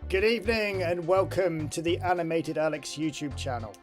Good evening and welcome to the Animated Alex YouTube channel.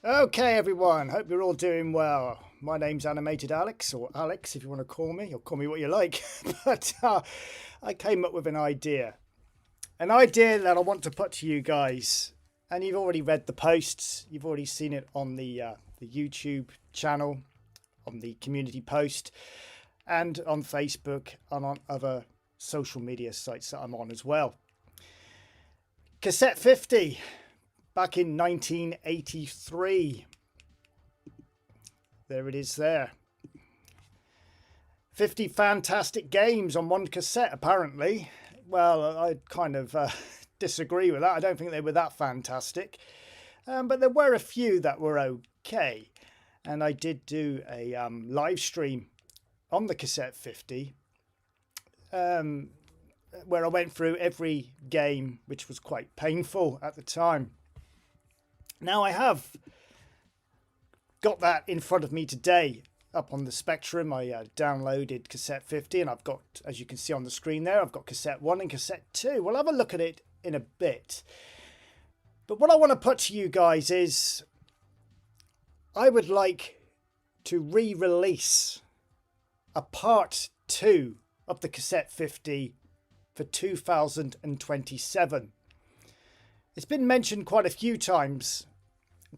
Okay everyone, hope you're all doing well. My name's Animated Alex, or Alex if you want to call me, or call me what you like. But I came up with an idea that I want to put to you guys. And you've already read the posts, you've already seen it on the YouTube channel, on the community post, and on Facebook, and on other social media sites that I'm on as well. Cassette 50. Back in 1983. There it is there. 50 fantastic games on one cassette, apparently. Well, I kind of disagree with that. I don't think they were that fantastic. But there were a few that were okay. And I did do a live stream on the cassette 50. Where I went through every game, which was quite painful at the time. Now I have got that in front of me today up on the Spectrum. I downloaded cassette 50 and I've got, as you can see on the screen there, I've got cassette 1 and cassette 2. We'll have a look at it in a bit. But what I want to put to you guys is I would like to re-release a part 2 of the cassette 50 for 2027. It's been mentioned quite a few times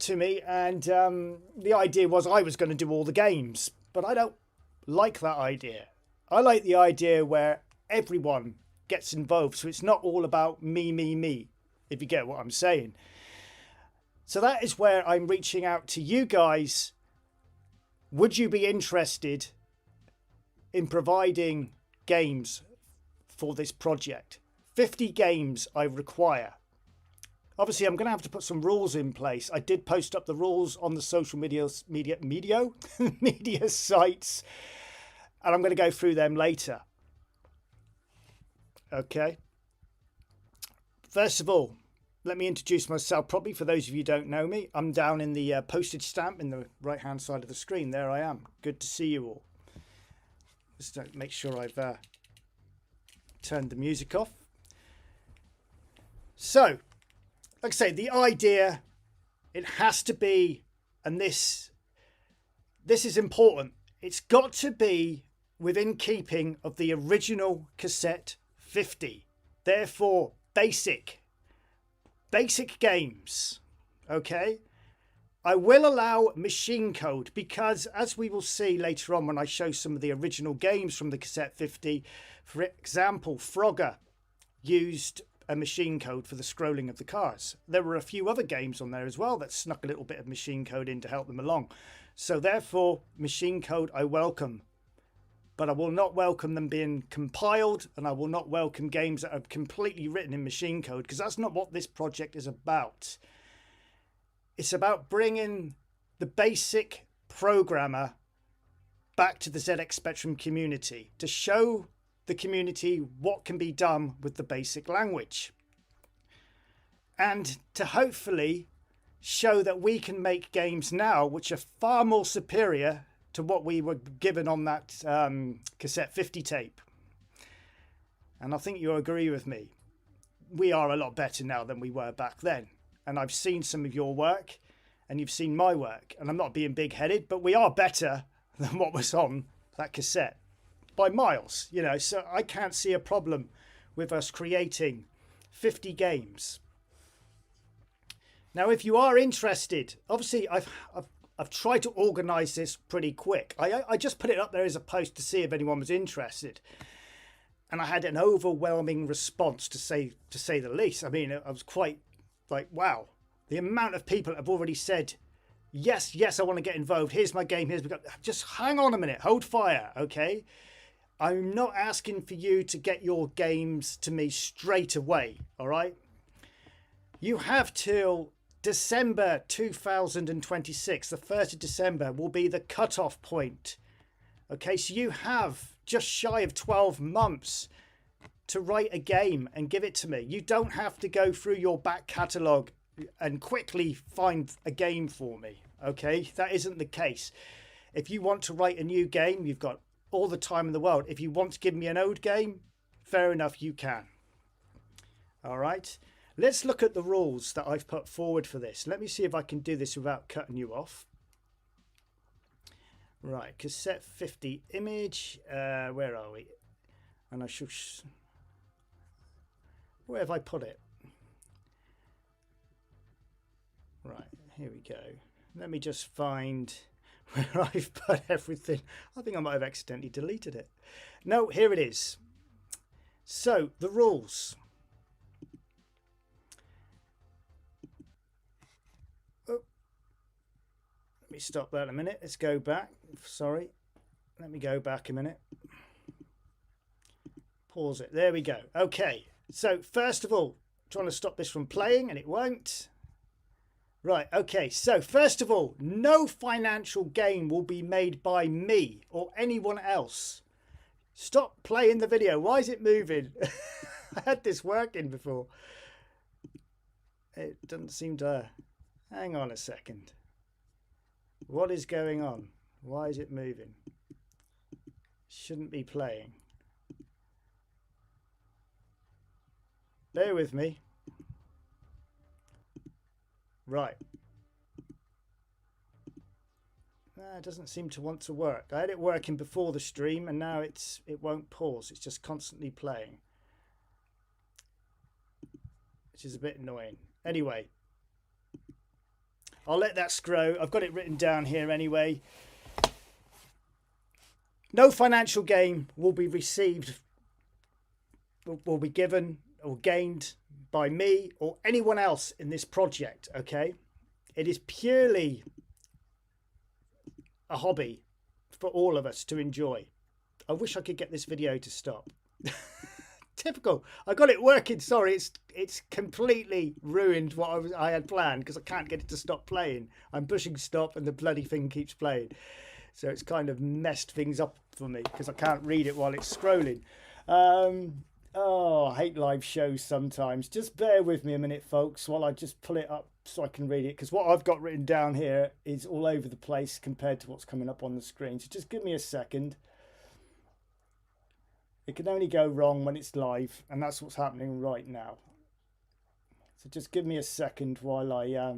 to me, and the idea was I was going to do all the games, but I don't like that idea. I like the idea where everyone gets involved, so it's not all about me, if you get what I'm saying. So that is where I'm reaching out to you guys. Would you be interested in providing games for this project? 50 games I require. Obviously, I'm going to have to put some rules in place. I did post up the rules on the social media sites, and I'm going to go through them later. Okay. First of all, let me introduce myself properly. For those of you who don't know me, I'm down in the postage stamp in the right-hand side of the screen. There I am. Good to see you all. Just make sure I've turned the music off. So, like I say, the idea, it has to be, and this is important, it's got to be within keeping of the original cassette 50. Therefore, basic games, okay? I will allow machine code because, as we will see later on when I show some of the original games from the cassette 50, for example, Frogger used a machine code for the scrolling of the cars. There were a few other games on there as well that snuck a little bit of machine code in to help them along. So therefore, machine code I welcome. But I will not welcome them being compiled, and I will not welcome games that are completely written in machine code, because that's not what this project is about. It's about bringing the basic programmer back to the ZX Spectrum community to show the community what can be done with the basic language, and to hopefully show that we can make games now which are far more superior to what we were given on that cassette 50 tape. And I think you'll agree with me, we are a lot better now than we were back then. And I've seen some of your work and you've seen my work, and I'm not being big-headed, but we are better than what was on that cassette by miles, you know. So I can't see a problem with us creating 50 games. Now, if you are interested, obviously I've tried to organise this pretty quick. I just put it up there as a post to see if anyone was interested, and I had an overwhelming response to say the least. I mean, I was quite like, wow, the amount of people have already said yes, I want to get involved. Here's my game. Just hang on a minute, hold fire, okay? I'm not asking for you to get your games to me straight away, all right? You have till December 2026. The 1st of December will be the cutoff point. Okay, so you have just shy of 12 months to write a game and give it to me. You don't have to go through your back catalogue and quickly find a game for me. Okay, that isn't the case. If you want to write a new game, you've got all the time in the world. If you want to give me an old game, fair enough, you can. All right. Let's look at the rules that I've put forward for this. Let me see if I can do this without cutting you off. Right, cassette 50 image. Where are we? And I should... Where have I put it? Right, here we go. Let me just find where I've put everything. I think I might have accidentally deleted it. No, here it is. So, the rules. Let me stop that a minute. Let's go back. Sorry. Let me go back a minute. Pause it. There we go. Okay. So first of all, trying to stop this from playing and it won't. Right. Okay. So first of all, no financial gain will be made by me or anyone else. Stop playing the video. Why is it moving? I had this working before. It doesn't seem to... Hang on a second. What is going on? Why is it moving? Shouldn't be playing. Bear with me. Right. It doesn't seem to want to work. I had it working before the stream and now it won't pause. It's just constantly playing, which is a bit annoying. Anyway, I'll let that scroll. I've got it written down here anyway. No financial gain will be received, will be given or gained by me or anyone else in this project, okay? It is purely a hobby for all of us to enjoy. I wish I could get this video to stop. Typical. I got it working. Sorry, it's completely ruined what I had planned because I can't get it to stop playing. I'm pushing stop and the bloody thing keeps playing. So it's kind of messed things up for me because I can't read it while it's scrolling. Oh, I hate live shows sometimes. Just bear with me a minute, folks, while I just pull it up so I can read it, because what I've got written down here is all over the place compared to what's coming up on the screen. So just give me a second. It can only go wrong when it's live, and that's what's happening right now. So just give me a second while I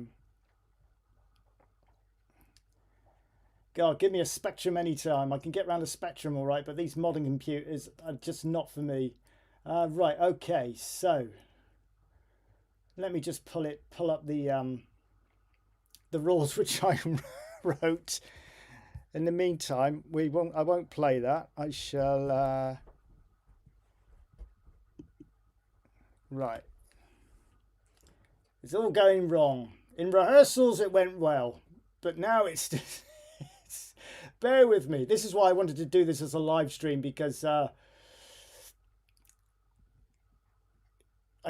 God, give me a Spectrum anytime. I can get around a Spectrum all right, but these modern computers are just not for me. Right, okay, so let me just pull up the rules which I wrote. In the meantime, I won't play that. I shall right. It's all going wrong. In rehearsals it went well, but now it's bear with me. This is why I wanted to do this as a live stream, because I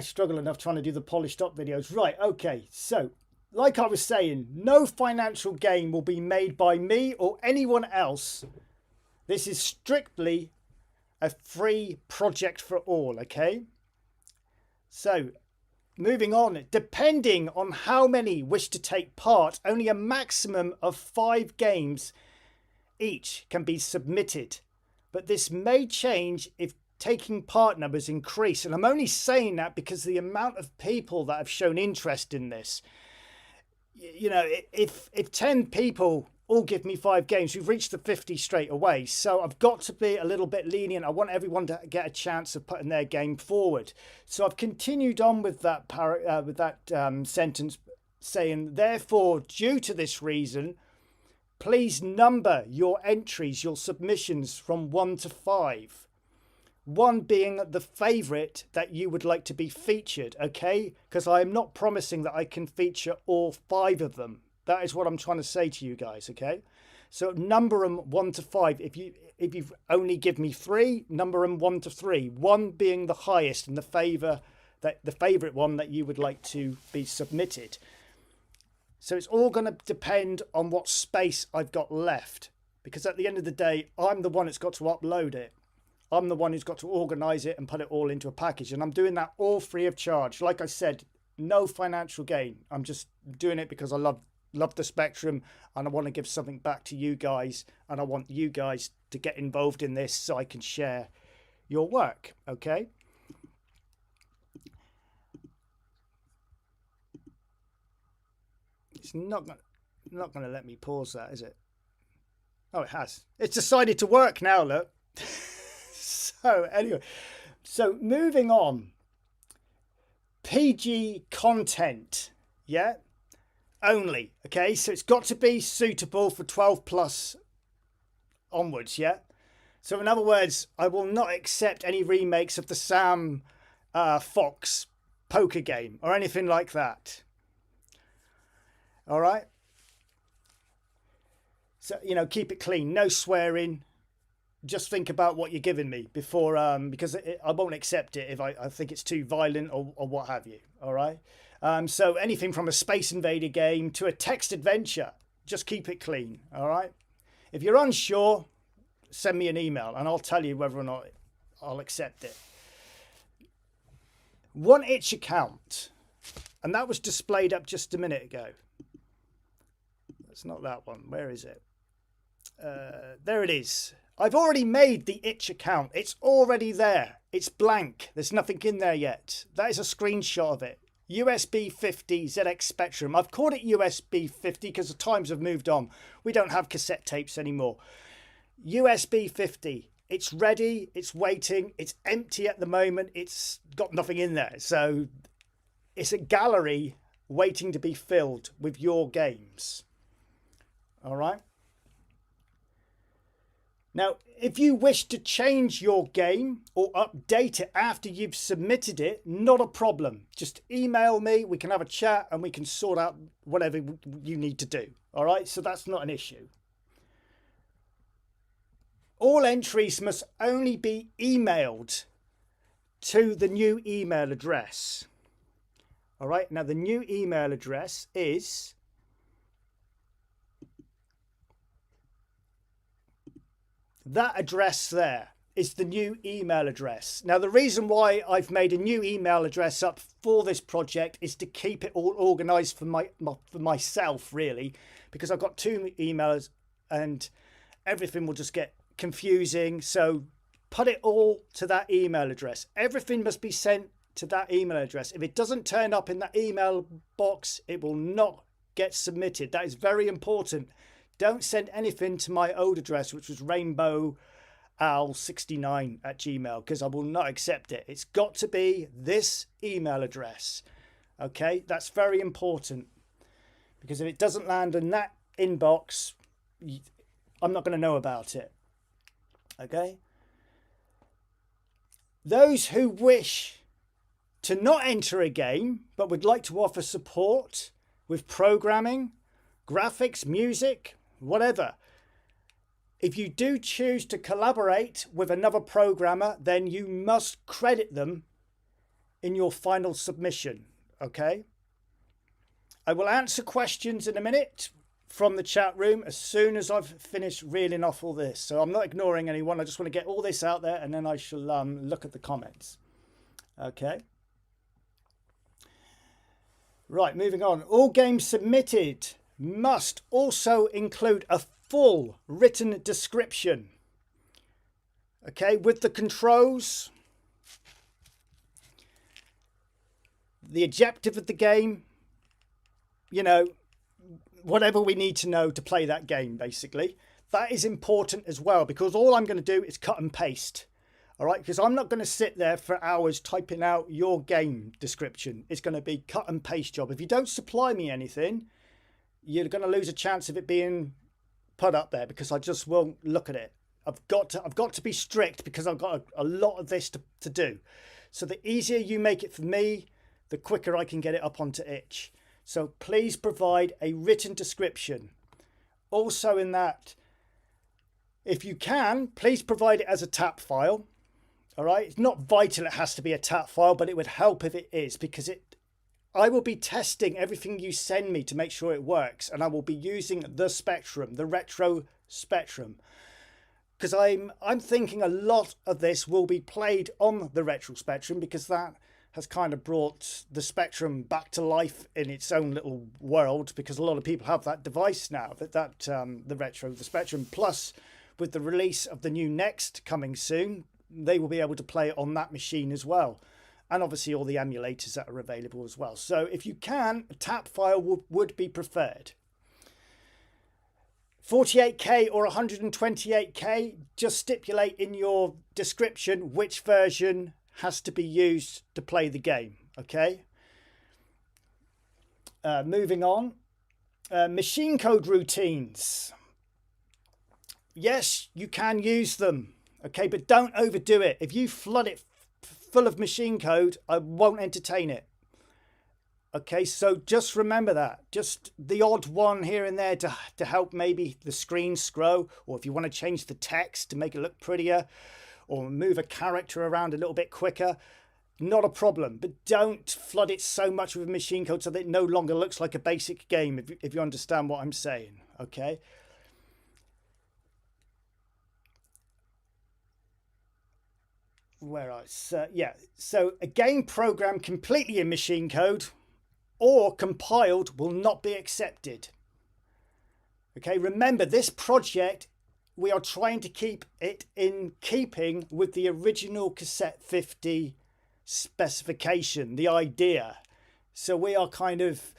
struggle enough trying to do the polished up videos. Right, okay, so like I was saying, no financial gain will be made by me or anyone else. This is strictly a free project for all, okay? So, moving on, depending on how many wish to take part, only a maximum of 5 games each can be submitted. But this may change if taking part numbers increase. And I'm only saying that because the amount of people that have shown interest in this. You know, if 10 people all give me 5 games, we've reached the 50 straight away. So I've got to be a little bit lenient. I want everyone to get a chance of putting their game forward. So I've continued on with that sentence. saying, therefore, due to this reason, please number your entries, your submissions from 1 to 5. 1 being the favourite that you would like to be featured, okay? Because I am not promising that I can feature all 5 of them. That is what I'm trying to say to you guys, okay? So number them 1 to 5. If you've only give me 3, number them 1 to 3. 1 being the highest and the favourite one that you would like to be submitted. So it's all going to depend on what space I've got left, because at the end of the day, I'm the one that's got to upload it. I'm the one who's got to organise it and put it all into a package, and I'm doing that all free of charge. Like I said, no financial gain. I'm just doing it because I love the Spectrum, and I want to give something back to you guys, and I want you guys to get involved in this so I can share your work, okay? It's not going to let me pause that, is it? Oh, it has. It's decided to work now, look. So anyway, so moving on. PG content, yeah? Only, okay? So it's got to be suitable for 12 plus onwards, yeah? So in other words, I will not accept any remakes of the Sam Fox poker game or anything like that. All right? So, you know, keep it clean. No swearing. Just think about what you're giving me before, because I won't accept it if I think it's too violent or what have you. All right? So anything from a Space Invader game to a text adventure, just keep it clean. All right? If you're unsure, send me an email and I'll tell you whether or not I'll accept it. 1itch account. And that was displayed up just a minute ago. It's not that one. Where is it? There it is. I've already made the itch account. It's already there. It's blank. There's nothing in there yet. That is a screenshot of it. USB50 ZX Spectrum. I've called it USB50 because the times have moved on. We don't have cassette tapes anymore. USB50. It's ready. It's waiting. It's empty at the moment. It's got nothing in there. So it's a gallery waiting to be filled with your games. All right. Now, if you wish to change your game or update it after you've submitted it, not a problem. Just email me, we can have a chat and we can sort out whatever you need to do. All right, so that's not an issue. All entries must only be emailed to the new email address. All right, now the new email address is that address there is the new email address. Now, the reason why I've made a new email address up for this project is to keep it all organized for myself, really, because I've got 2 emails and everything will just get confusing. So put it all to that email address. Everything must be sent to that email address. If it doesn't turn up in that email box, it will not get submitted. That is very important. Don't send anything to my old address, which was rainbowowl69@gmail, because I will not accept it. It's got to be this email address. Okay, that's very important, because if it doesn't land in that inbox, I'm not going to know about it. Okay. Those who wish to not enter a game, but would like to offer support with programming, graphics, music, whatever. If you do choose to collaborate with another programmer, then you must credit them in your final submission, okay? I will answer questions in a minute from the chat room as soon as I've finished reeling off all this. So I'm not ignoring anyone. I just want to get all this out there and then I shall look at the comments. Okay. Right, moving on. All games submitted must also include a full written description, okay, with the controls, the objective of the game, you know, whatever we need to know to play that game, basically. That is important as well, because all I'm going to do is cut and paste. All right, because I'm not going to sit there for hours typing out your game description. It's going to be cut and paste job. If you don't supply me anything, you're going to lose a chance of it being put up there, because I just won't look at it. I've got to be strict, because I've got a lot of this to do. So the easier you make it for me, the quicker I can get it up onto itch. So please provide a written description. Also in that, if you can, please provide it as a TAP file. All right, it's not vital it has to be a TAP file, but it would help if it is, because I will be testing everything you send me to make sure it works, and I will be using the Spectrum, the retro Spectrum, because I'm thinking a lot of this will be played on the retro Spectrum, because that has kind of brought the Spectrum back to life in its own little world, because a lot of people have that device now, the Spectrum. Plus, with the release of the new Next coming soon, they will be able to play it on that machine as well. And obviously all the emulators that are available as well. So if you can, a TAP file would be preferred. 48K or 128K, just stipulate in your description which version has to be used to play the game, okay? Moving on. Machine code routines. Yes, you can use them. Okay, but don't overdo it. If you flood it full of machine code, I won't entertain it. Okay, so just remember that. Just the odd one here and there to help maybe the screen scroll, or if you want to change the text to make it look prettier, or move a character around a little bit quicker, not a problem. But don't flood it so much with machine code so that it no longer looks like a basic game, if you understand what I'm saying, okay? So a game program completely in machine code or compiled will not be accepted. Okay, remember this project, we are trying to keep it in keeping with the original cassette 50 specification, the idea. So we are kind of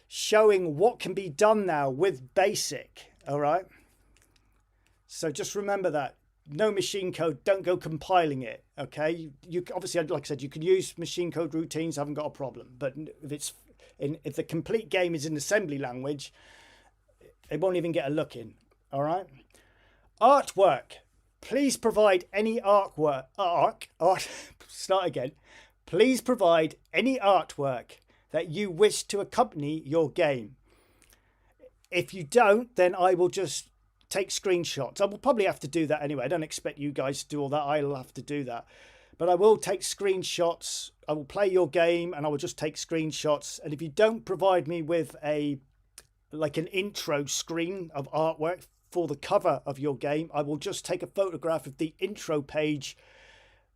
showing what can be done now with BASIC, all right? So just remember that. No machine code, don't go compiling it, okay? You obviously, like I said, you can use machine code routines, I haven't got a problem. But if the complete game is in assembly language, it won't even get a look in, all right? Artwork. Please provide any Please provide any artwork that you wish to accompany your game. If you don't, then I will just take screenshots. I will probably have to do that anyway. I don't expect you guys to do all that. I'll have to do that. But I will take screenshots. I will play your game and I will just take screenshots. And if you don't provide me with an intro screen of artwork for the cover of your game, I will just take a photograph of the intro page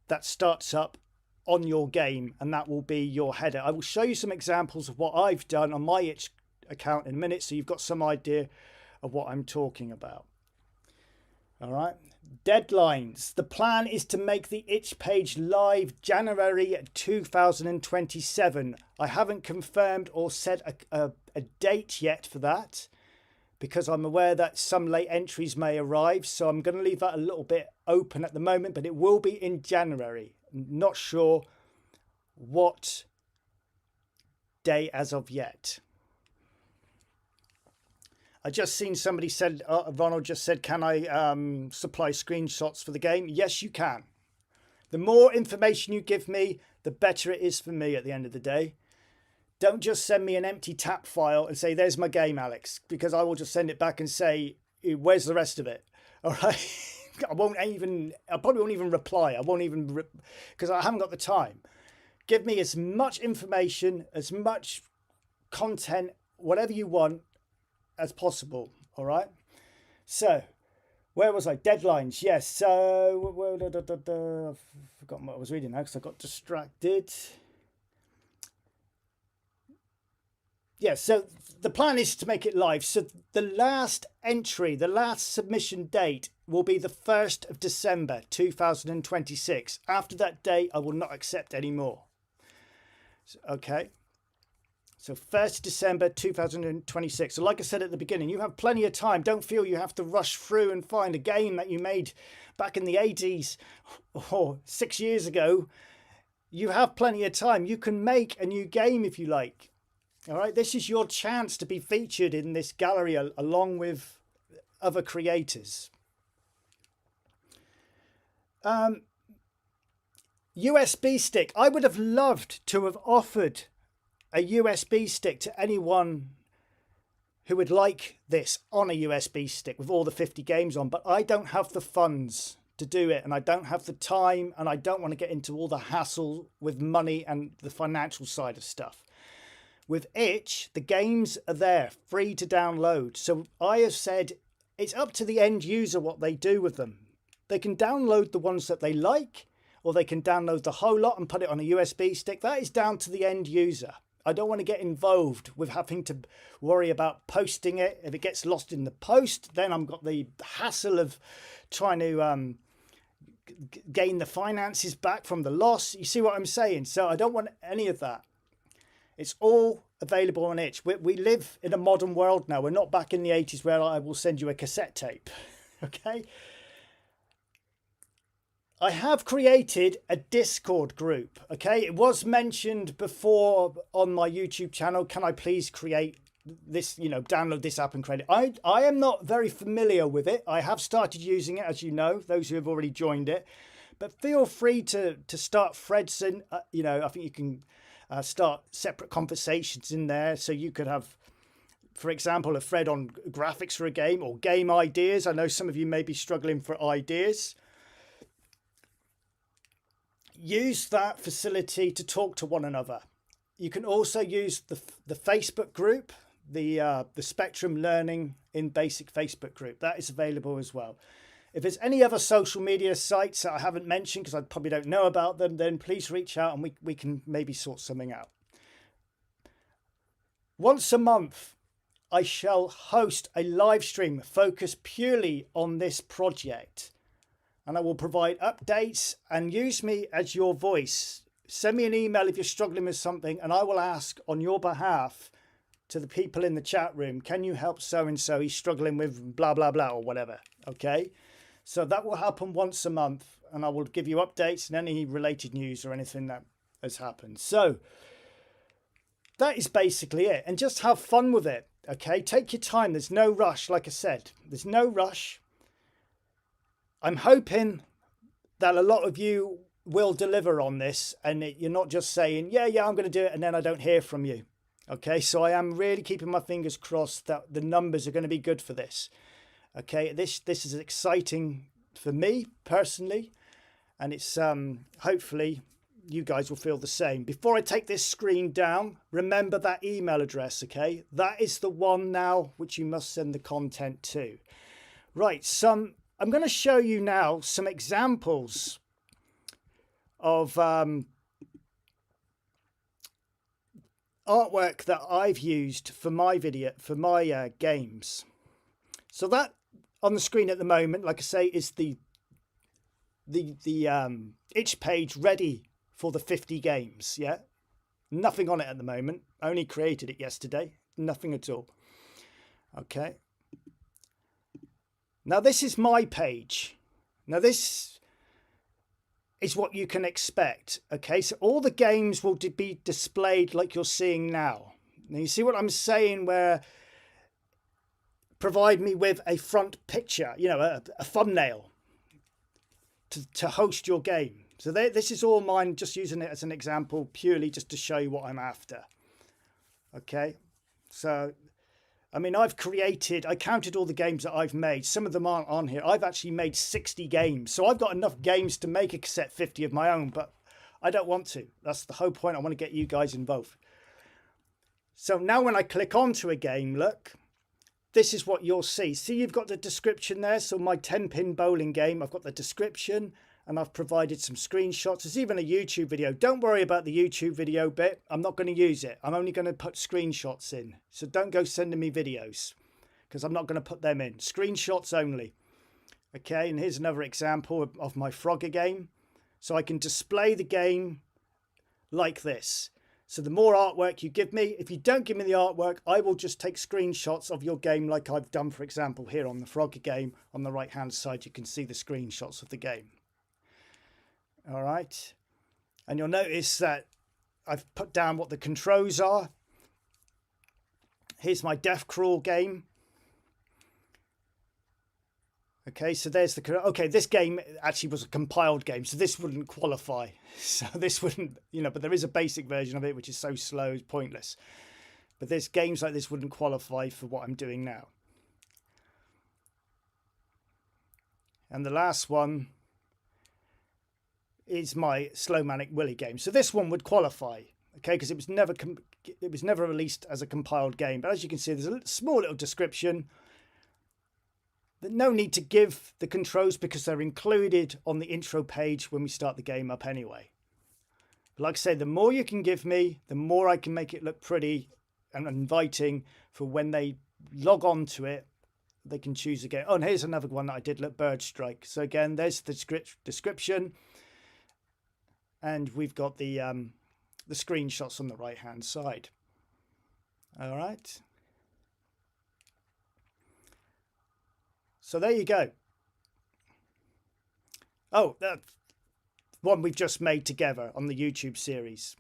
that starts up on your game, and that will be your header. I will show you some examples of what I've done on my itch account in a minute, so you've got some idea of what I'm talking about. All right, deadlines. The plan is to make the itch page live January 2027. I haven't confirmed or set a date yet for that, because I'm aware that some late entries may arrive, so I'm going to leave that a little bit open at the moment, but it will be in January. Not sure what day as of yet. I just seen somebody said, Ronald just said, can I supply screenshots for the game? Yes, you can. The more information you give me, the better it is for me at the end of the day. Don't just send me an empty TAP file and say, there's my game, Alex, because I will just send it back and say, where's the rest of it? All right. I probably won't even reply. I won't even, because I haven't got the time. Give me as much information, as much content, whatever you want as possible. All right. So where was I? Deadlines. Yes. So I've forgotten what I was reading now because I got distracted. Yeah, so the plan is to make it live. So the last entry, the last submission date will be the 1st of December 2026. After that date, I will not accept any more. Okay. So 1st December 2026. So like I said at the beginning, you have plenty of time. Don't feel you have to rush through and find a game that you made back in the 80s or 6 years ago. You have plenty of time. You can make a new game if you like. All right, this is your chance to be featured in this gallery along with other creators. USB stick. I would have loved to have offered a USB stick to anyone who would like this on a USB stick with all the 50 games on, but I don't have the funds to do it, and I don't have the time, and I don't want to get into all the hassle with money and the financial side of stuff. With Itch, the games are there, free to download. So I have said it's up to the end user what they do with them. They can download the ones that they like, or they can download the whole lot and put it on a USB stick. That is down to the end user. I don't want to get involved with having to worry about posting it. If it gets lost in the post, then I've got the hassle of trying to gain the finances back from the loss. You see what I'm saying? So I don't want any of that. It's all available on Itch. We live in a modern world now. We're not back in the 80s where I will send you a cassette tape. Okay? I have created a Discord group. Okay? It was mentioned before on my YouTube channel. Can I please create this, download this app and create it? I am not very familiar with it. I have started using it, as you know, those who have already joined it. But feel free to start threads in, I think you can start separate conversations in there. So you could have, for example, a thread on graphics for a game or game ideas. I know some of you may be struggling for ideas. Use that facility to talk to one another. You can also use the Facebook group, the Spectrum Learning in Basic Facebook group. That is available as well. If there's any other social media sites that I haven't mentioned because I probably don't know about them, then please reach out and we can maybe sort something out. Once a month, I shall host a live stream focused purely on this project. And I will provide updates and use me as your voice. Send me an email if you're struggling with something and I will ask on your behalf to the people in the chat room, can you help so-and-so? He's struggling with blah, blah, blah or whatever. Okay. So that will happen once a month and I will give you updates and any related news or anything that has happened. So that is basically it. And just have fun with it. Okay. Take your time. There's no rush. Like I said, there's no rush. I'm hoping that a lot of you will deliver on this and you're not just saying, yeah, I'm going to do it. And then I don't hear from you. Okay. So I am really keeping my fingers crossed that the numbers are going to be good for this. Okay. This is exciting for me personally. And it's hopefully you guys will feel the same. Before I take this screen down, remember that email address. Okay. That is the one now which you must send the content to. Right. I'm going to show you now some examples of artwork that I've used for my games. So that on the screen at the moment, like I say, is the itch page ready for the 50 games. Yeah, nothing on it at the moment. I only created it yesterday. Nothing at all. Okay. Now this is my page. Now this is what you can expect. Okay, so all the games will be displayed like you're seeing now. Now you see what I'm saying, where provide me with a front picture, a thumbnail to host your game. So this is all mine, just using it as an example, purely just to show you what I'm after. Okay, so I mean, I counted all the games that I've made. Some of them aren't on here. I've actually made 60 games. So I've got enough games to make a cassette 50 of my own, but I don't want to. That's the whole point. I want to get you guys involved. So now when I click onto a game, look, this is what you'll see. See, you've got the description there. So my 10-pin bowling game, I've got the description. And I've provided some screenshots. There's even a YouTube video. Don't worry about the YouTube video bit. I'm not going to use it. I'm only going to put screenshots in. So don't go sending me videos because I'm not going to put them in. Screenshots only. Okay, and here's another example of my Frogger game. So I can display the game like this. So the more artwork you give me, if you don't give me the artwork, I will just take screenshots of your game like I've done, for example, here on the Frogger game. On the right hand side, you can see the screenshots of the game. All right. And you'll notice that I've put down what the controls are. Here's my Death Crawl game. Okay, so there's the... Okay, this game actually was a compiled game, so this wouldn't qualify. So this wouldn't, you know, but there is a basic version of it, which is so slow, it's pointless. But there's games like this wouldn't qualify for what I'm doing now. And the last one is my Slow Manic Willy game. So this one would qualify, okay, because it was never released as a compiled game. But as you can see, there's a small little description. No need to give the controls because they're included on the intro page when we start the game up anyway. But like I say, the more you can give me, the more I can make it look pretty and inviting for when they log on to it. They can choose again. Oh, and here's another one that I did, look, Bird Strike. So again, there's the description. And we've got the screenshots on the right hand side. All right. So there you go. Oh, that one we've just made together on the YouTube series.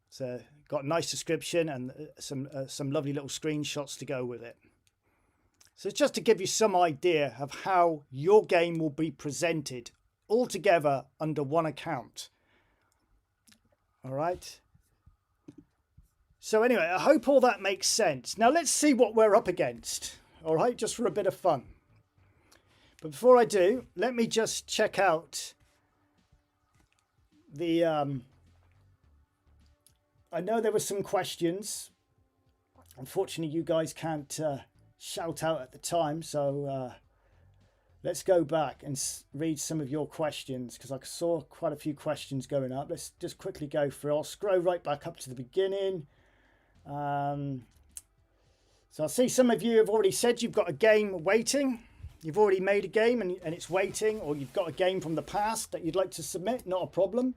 So got a nice description and some lovely little screenshots to go with it. So it's just to give you some idea of how your game will be presented all together under one account. All right. So anyway, I hope all that makes sense. Now let's see what we're up against. All right, just for a bit of fun. But before I do, let me just check out the... I know there were some questions. Unfortunately, you guys can't shout out at the time. So let's go back and read some of your questions, because I saw quite a few questions going up. Let's just quickly go through. I'll scroll right back up to the beginning. So I see some of you have already said you've got a game waiting. You've already made a game and it's waiting, or you've got a game from the past that you'd like to submit. Not a problem.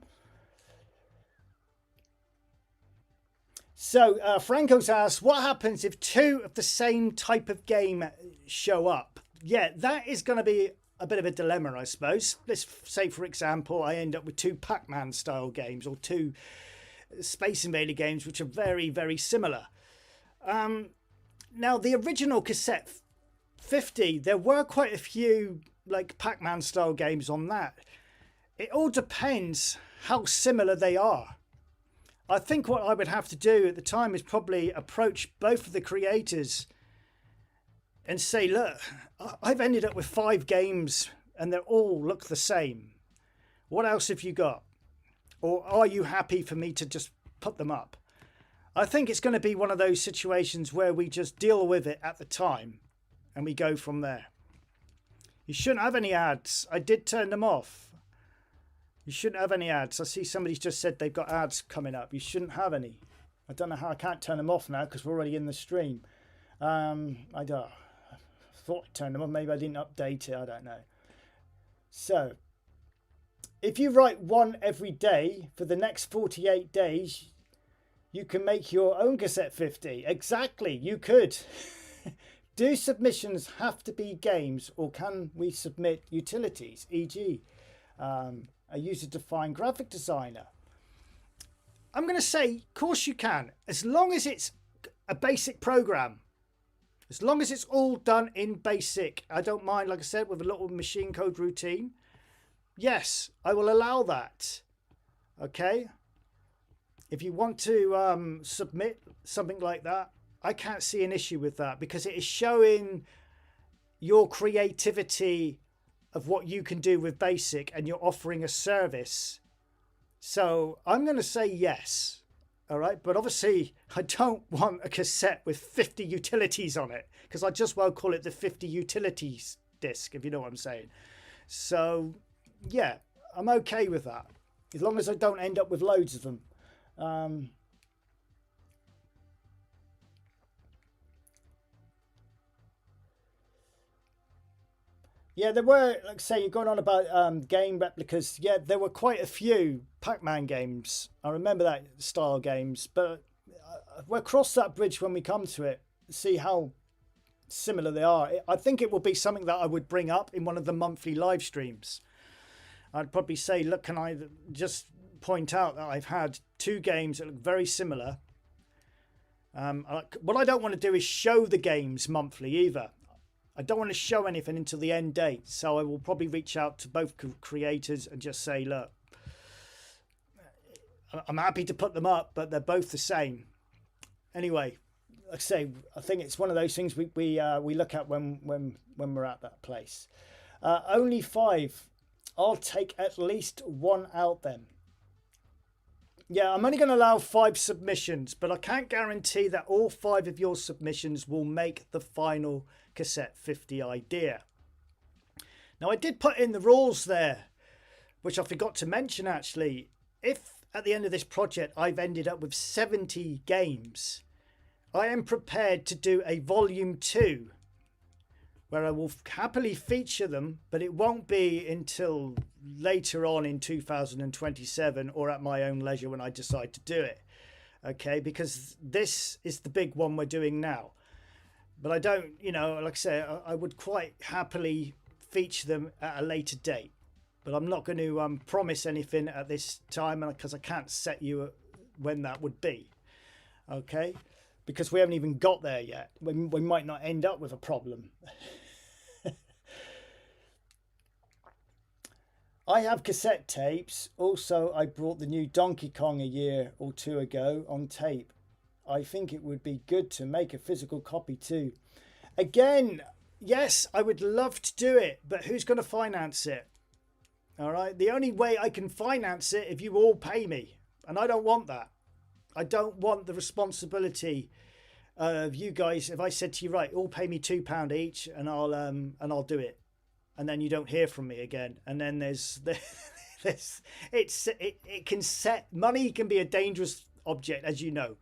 So Franco's asked, what happens if two of the same type of game show up? Yeah, that is going to be a bit of a dilemma, I suppose. Let's say, for example, I end up with two Pac-Man style games or two Space Invader games, which are very, very similar. Now, the original cassette 50, there were quite a few like Pac-Man style games on that. It all depends how similar they are. I think what I would have to do at the time is probably approach both of the creators and say, look, I've ended up with 5 games and they all look the same. What else have you got? Or are you happy for me to just put them up? I think it's going to be one of those situations where we just deal with it at the time and we go from there. You shouldn't have any ads. I did turn them off. You shouldn't have any ads. I see somebody's just said they've got ads coming up. You shouldn't have any. I don't know how I can't turn them off now because we're already in the stream. I thought I turned them off. Maybe I didn't update it. I don't know. So if you write one every day for the next 48 days, you can make your own cassette 50. Exactly, you could. Do submissions have to be games, or can we submit utilities, e.g. a user-defined graphic designer? I'm going to say, of course you can, as long as it's a basic program. As long as it's all done in BASIC. I don't mind, like I said, with a little machine code routine. Yes, I will allow that. Okay? If you want to submit something like that, I can't see an issue with that, because it is showing your creativity of what you can do with BASIC, and you're offering a service. So I'm going to say yes. All right. But obviously I don't want a cassette with 50 utilities on it, because I just well call it the 50 utilities disc, if you know what I'm saying. So yeah, I'm okay with that, as long as I don't end up with loads of them. Yeah, there were, like I say, you're going on about game replicas. Yeah, there were quite a few Pac-Man games. I remember that style games, but we'll cross that bridge when we come to it, see how similar they are. I think it will be something that I would bring up in one of the monthly live streams. I'd probably say, look, can I just point out that I've had two games that look very similar. What I don't want to do is show the games monthly either. I don't want to show anything until the end date. So I will probably reach out to both creators and just say, look, I'm happy to put them up, but they're both the same. Anyway, like I say, I think it's one of those things we look at when we're at that place. Only 5. I'll take at least 1 out then. Yeah, I'm only going to allow 5 submissions, but I can't guarantee that all 5 of your submissions will make the final cassette 50 idea. Now, I did put in the rules there, which I forgot to mention actually. If at the end of this project I've ended up with 70 games, I am prepared to do a volume 2 where I will happily feature them, but it won't be until later on in 2027 or at my own leisure when I decide to do it. Okay, because this is the big one we're doing now. But I don't, you know, like I say, I would quite happily feature them at a later date. But I'm not going to promise anything at this time because I can't set you when that would be. Okay, because we haven't even got there yet. We might not end up with a problem. I have cassette tapes. Also, I brought the new Donkey Kong a year or 2 ago on tape. I think it would be good to make a physical copy too. Again, yes, I would love to do it, but who's going to finance it? All right. The only way I can finance it if you all pay me, and I don't want that. I don't want the responsibility of you guys. If I said to you, right, all pay me £2 each, and I'll do it, and then you don't hear from me again, and then there's it can set money can be a dangerous object, as you know.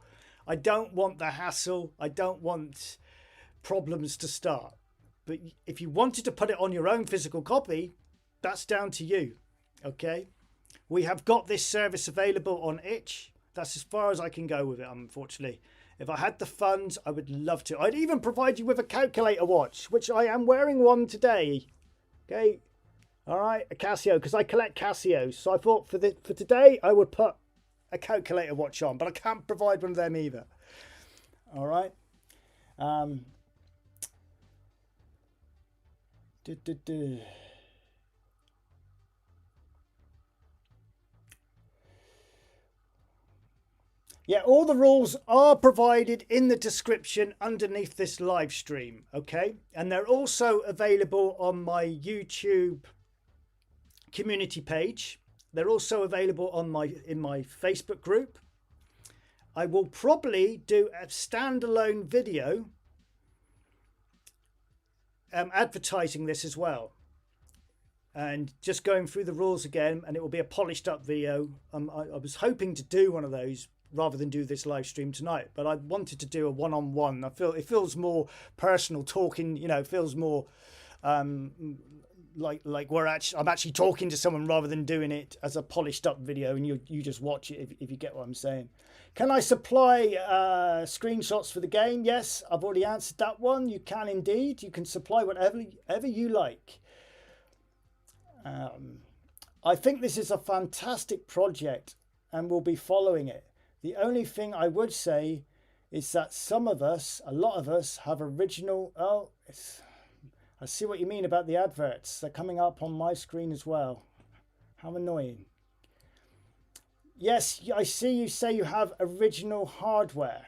I don't want the hassle. I don't want problems to start. But if you wanted to put it on your own physical copy, that's down to you. Okay, we have got this service available on itch. That's as far as I can go with it, unfortunately. If I had the funds, I would love to. I'd even provide you with a calculator watch, which I am wearing one today. Okay, all right, a Casio, because I collect Casios. So I thought for today I would put a calculator watch on, but I can't provide one of them either. All right. Yeah, all the rules are provided in the description underneath this live stream, okay? And they're also available on my YouTube community page. They're also available on in my Facebook group. I will probably do a standalone video advertising this as well. And just going through the rules again, and it will be a polished up video. I was hoping to do one of those rather than do this live stream tonight, but I wanted to do a one-on-one. I feel it feels more personal, talking, you know, feels more like I'm actually talking to someone rather than doing it as a polished up video and you just watch it, if you get what I'm saying. Can I supply screenshots for the game? Yes, I've already answered that one. You can indeed. You can supply whatever you like. I think this is a fantastic project and we'll be following it. The only thing I would say is that some of us, a lot of us, have original... I see what you mean about the adverts. They're coming up on my screen as well. How annoying. Yes, I see you say you have original hardware.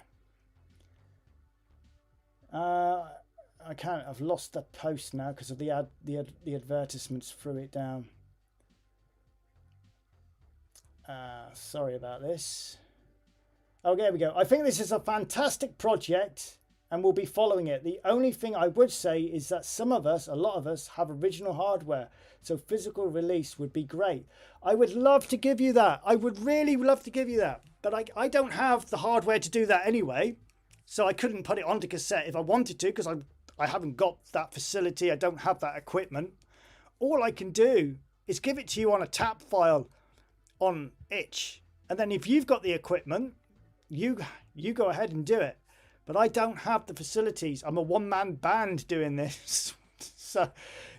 I can't. I've lost the post now because of the advertisements threw it down. Sorry about this. Oh, there we go. I think this is a fantastic project and we'll be following it. The only thing I would say is that some of us, a lot of us, have original hardware. So physical release would be great. I would love to give you that. I would really love to give you that. But I don't have the hardware to do that anyway. So I couldn't put it onto cassette if I wanted to because I haven't got that facility. I don't have that equipment. all I can do is give it to you on a tap file on itch, and then if you've got the equipment, you go ahead and do it. But I don't have the facilities. I'm a one-man band doing this. So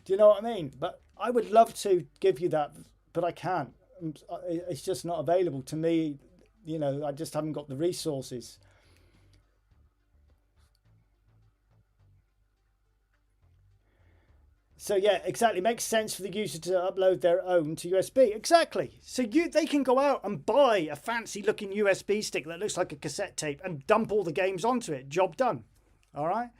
do you know what I mean? But I would love to give you that, but I can't. It's just not available to me. You know, I just haven't got the resources. So yeah, exactly. It makes sense for the user to upload their own to USB. Exactly. So they can go out and buy a fancy looking USB stick that looks like a cassette tape and dump all the games onto it. Job done. All right.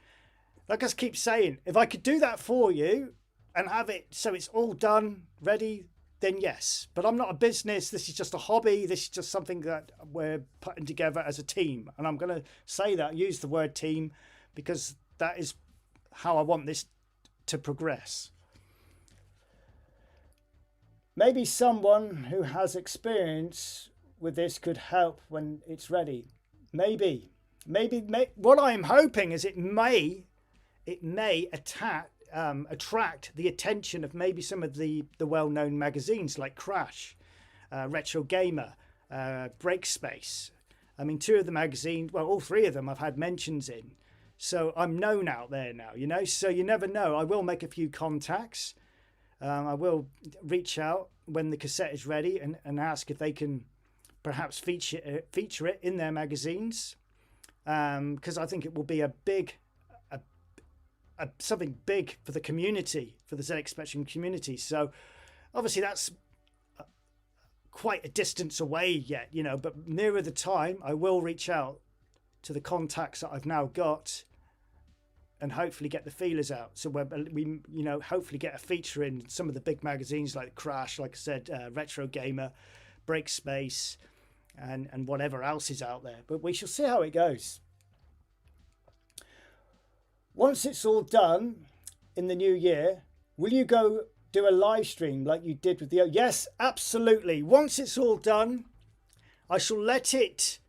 Like I keep saying, if I could do that for you and have it so it's all done, ready, then yes. But I'm not a business. This is just a hobby. This is just something that we're putting together as a team. And I'm going to say that, use the word team, because that is how I want this to progress. Maybe someone who has experience with this could help when it's ready. Maybe what I'm hoping is it may attract the attention of maybe some of the well-known magazines like Crash, Retro Gamer, Breakspace. I mean, two of the magazines, well, all three of them I've had mentions in. So I'm known out there now, you know, so you never know. I will make a few contacts. I will reach out when the cassette is ready and ask if they can perhaps feature it in their magazines. Because I think it will be something big for the community, for the ZX Spectrum community. So obviously that's quite a distance away yet, you know, but nearer the time I will reach out to the contacts that I've now got and hopefully get the feelers out. So we you know, hopefully get a feature in some of the big magazines like Crash, like I said, Retro Gamer, Breakspace, and whatever else is out there. But we shall see how it goes. Once it's all done in the new year, will you go do a live stream like you did with the... Yes, absolutely. Once it's all done, I shall let it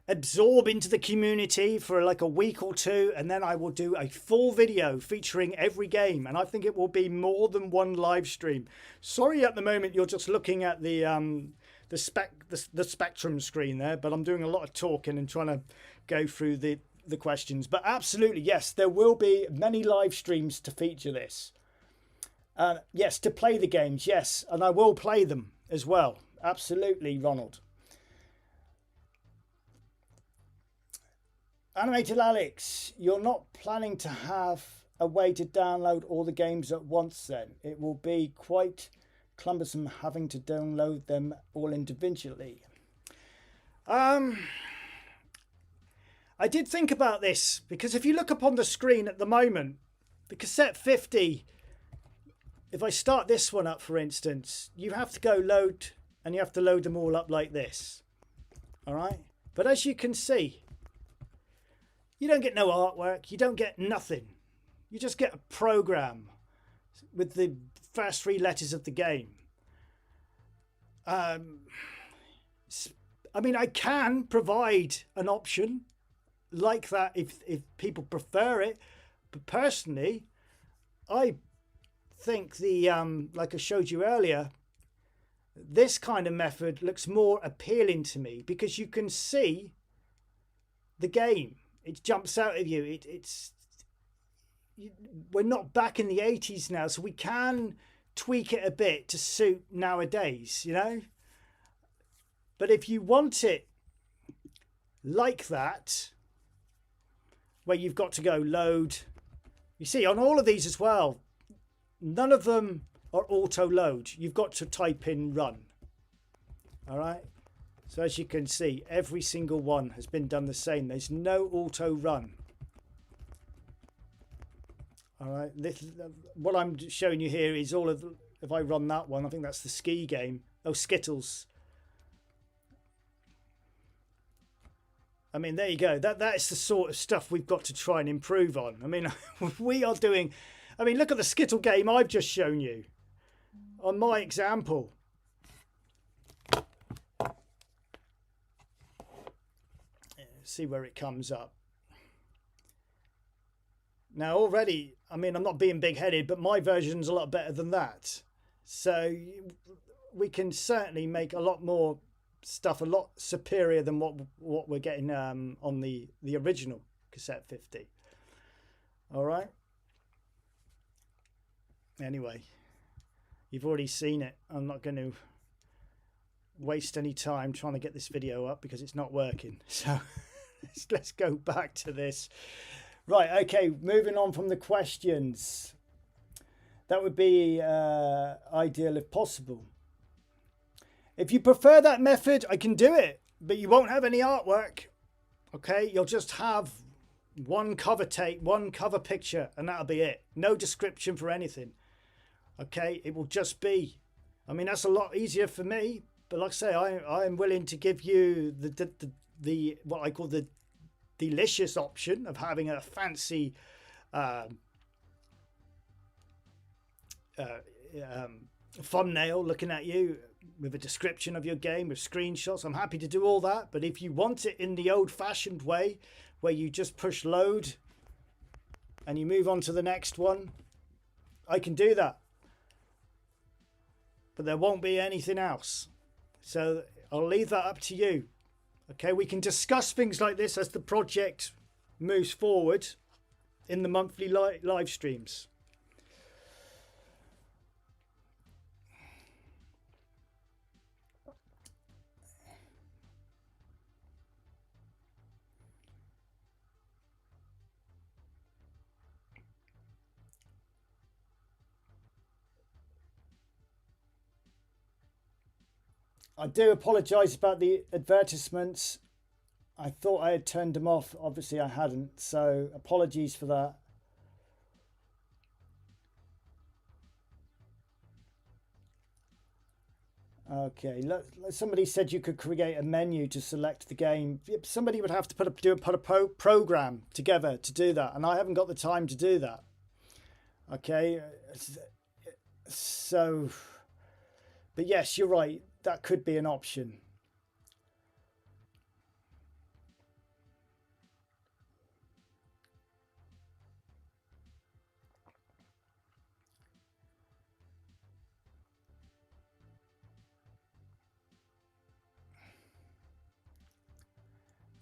absorb into the community for like a week or two, and then I will do a full video featuring every game, and I think it will be more than one live stream. Sorry, at the moment you're just looking at the Spectrum screen there, but I'm doing a lot of talking and trying to go through the questions. But absolutely, yes, there will be many live streams to feature this. Yes, to play the games, yes, and I will play them as well. Absolutely, Ronald. Animated Alex, you're not planning to have a way to download all the games at once then? It will be quite cumbersome having to download them all individually. I did think about this, because if you look up on the screen at the moment, the cassette 50, if I start this one up, for instance, you have to go load, and you have to load them all up like this. All right. But as you can see, you don't get no artwork. You don't get nothing. You just get a program with the first three letters of the game. I mean, I can provide an option like that if people prefer it. But personally, I think the like I showed you earlier, this kind of method looks more appealing to me, because you can see the game. It jumps out of you. We're not back in the 80s now, so we can tweak it a bit to suit nowadays, you know. But if you want it like that, where you've got to go load, you see on all of these as well, none of them are auto load. You've got to type in run. All right. So as you can see, every single one has been done the same. There's no auto run. All right. What I'm showing you here is all of, if I run that one, I think that's the ski game. Oh, Skittles. I mean, there you go. That is the sort of stuff we've got to try and improve on. I mean, we are doing... I mean, look at the Skittle game I've just shown you on my example. See where it comes up. Now already, I mean, I'm not being big-headed, but my version's a lot better than that. So we can certainly make a lot more stuff, a lot superior than what we're getting on the original cassette 50. All right. Anyway, you've already seen it. I'm not going to waste any time trying to get this video up because it's not working. So let's go back to this. Right, okay, moving on from the questions. That would be ideal if possible. If you prefer that method, I can do it, but you won't have any artwork. Okay, you'll just have one cover tape, one cover picture, and that'll be it. No description for anything. Okay, it will just be. I mean, that's a lot easier for me, but like I say, I am willing to give you the what I call the delicious option of having a fancy thumbnail looking at you with a description of your game with screenshots. I'm happy to do all that, but if you want it in the old-fashioned way where you just push load and you move on to the next one, I can do that, but there won't be anything else. So I'll leave that up to you. Okay, we can discuss things like this as the project moves forward in the monthly live streams. I do apologise about the advertisements. I thought I had turned them off. Obviously I hadn't, so apologies for that. Okay, somebody said you could create a menu to select the game. Somebody would have to put a program together to do that, and I haven't got the time to do that. Okay, so, but yes, you're right. That could be an option.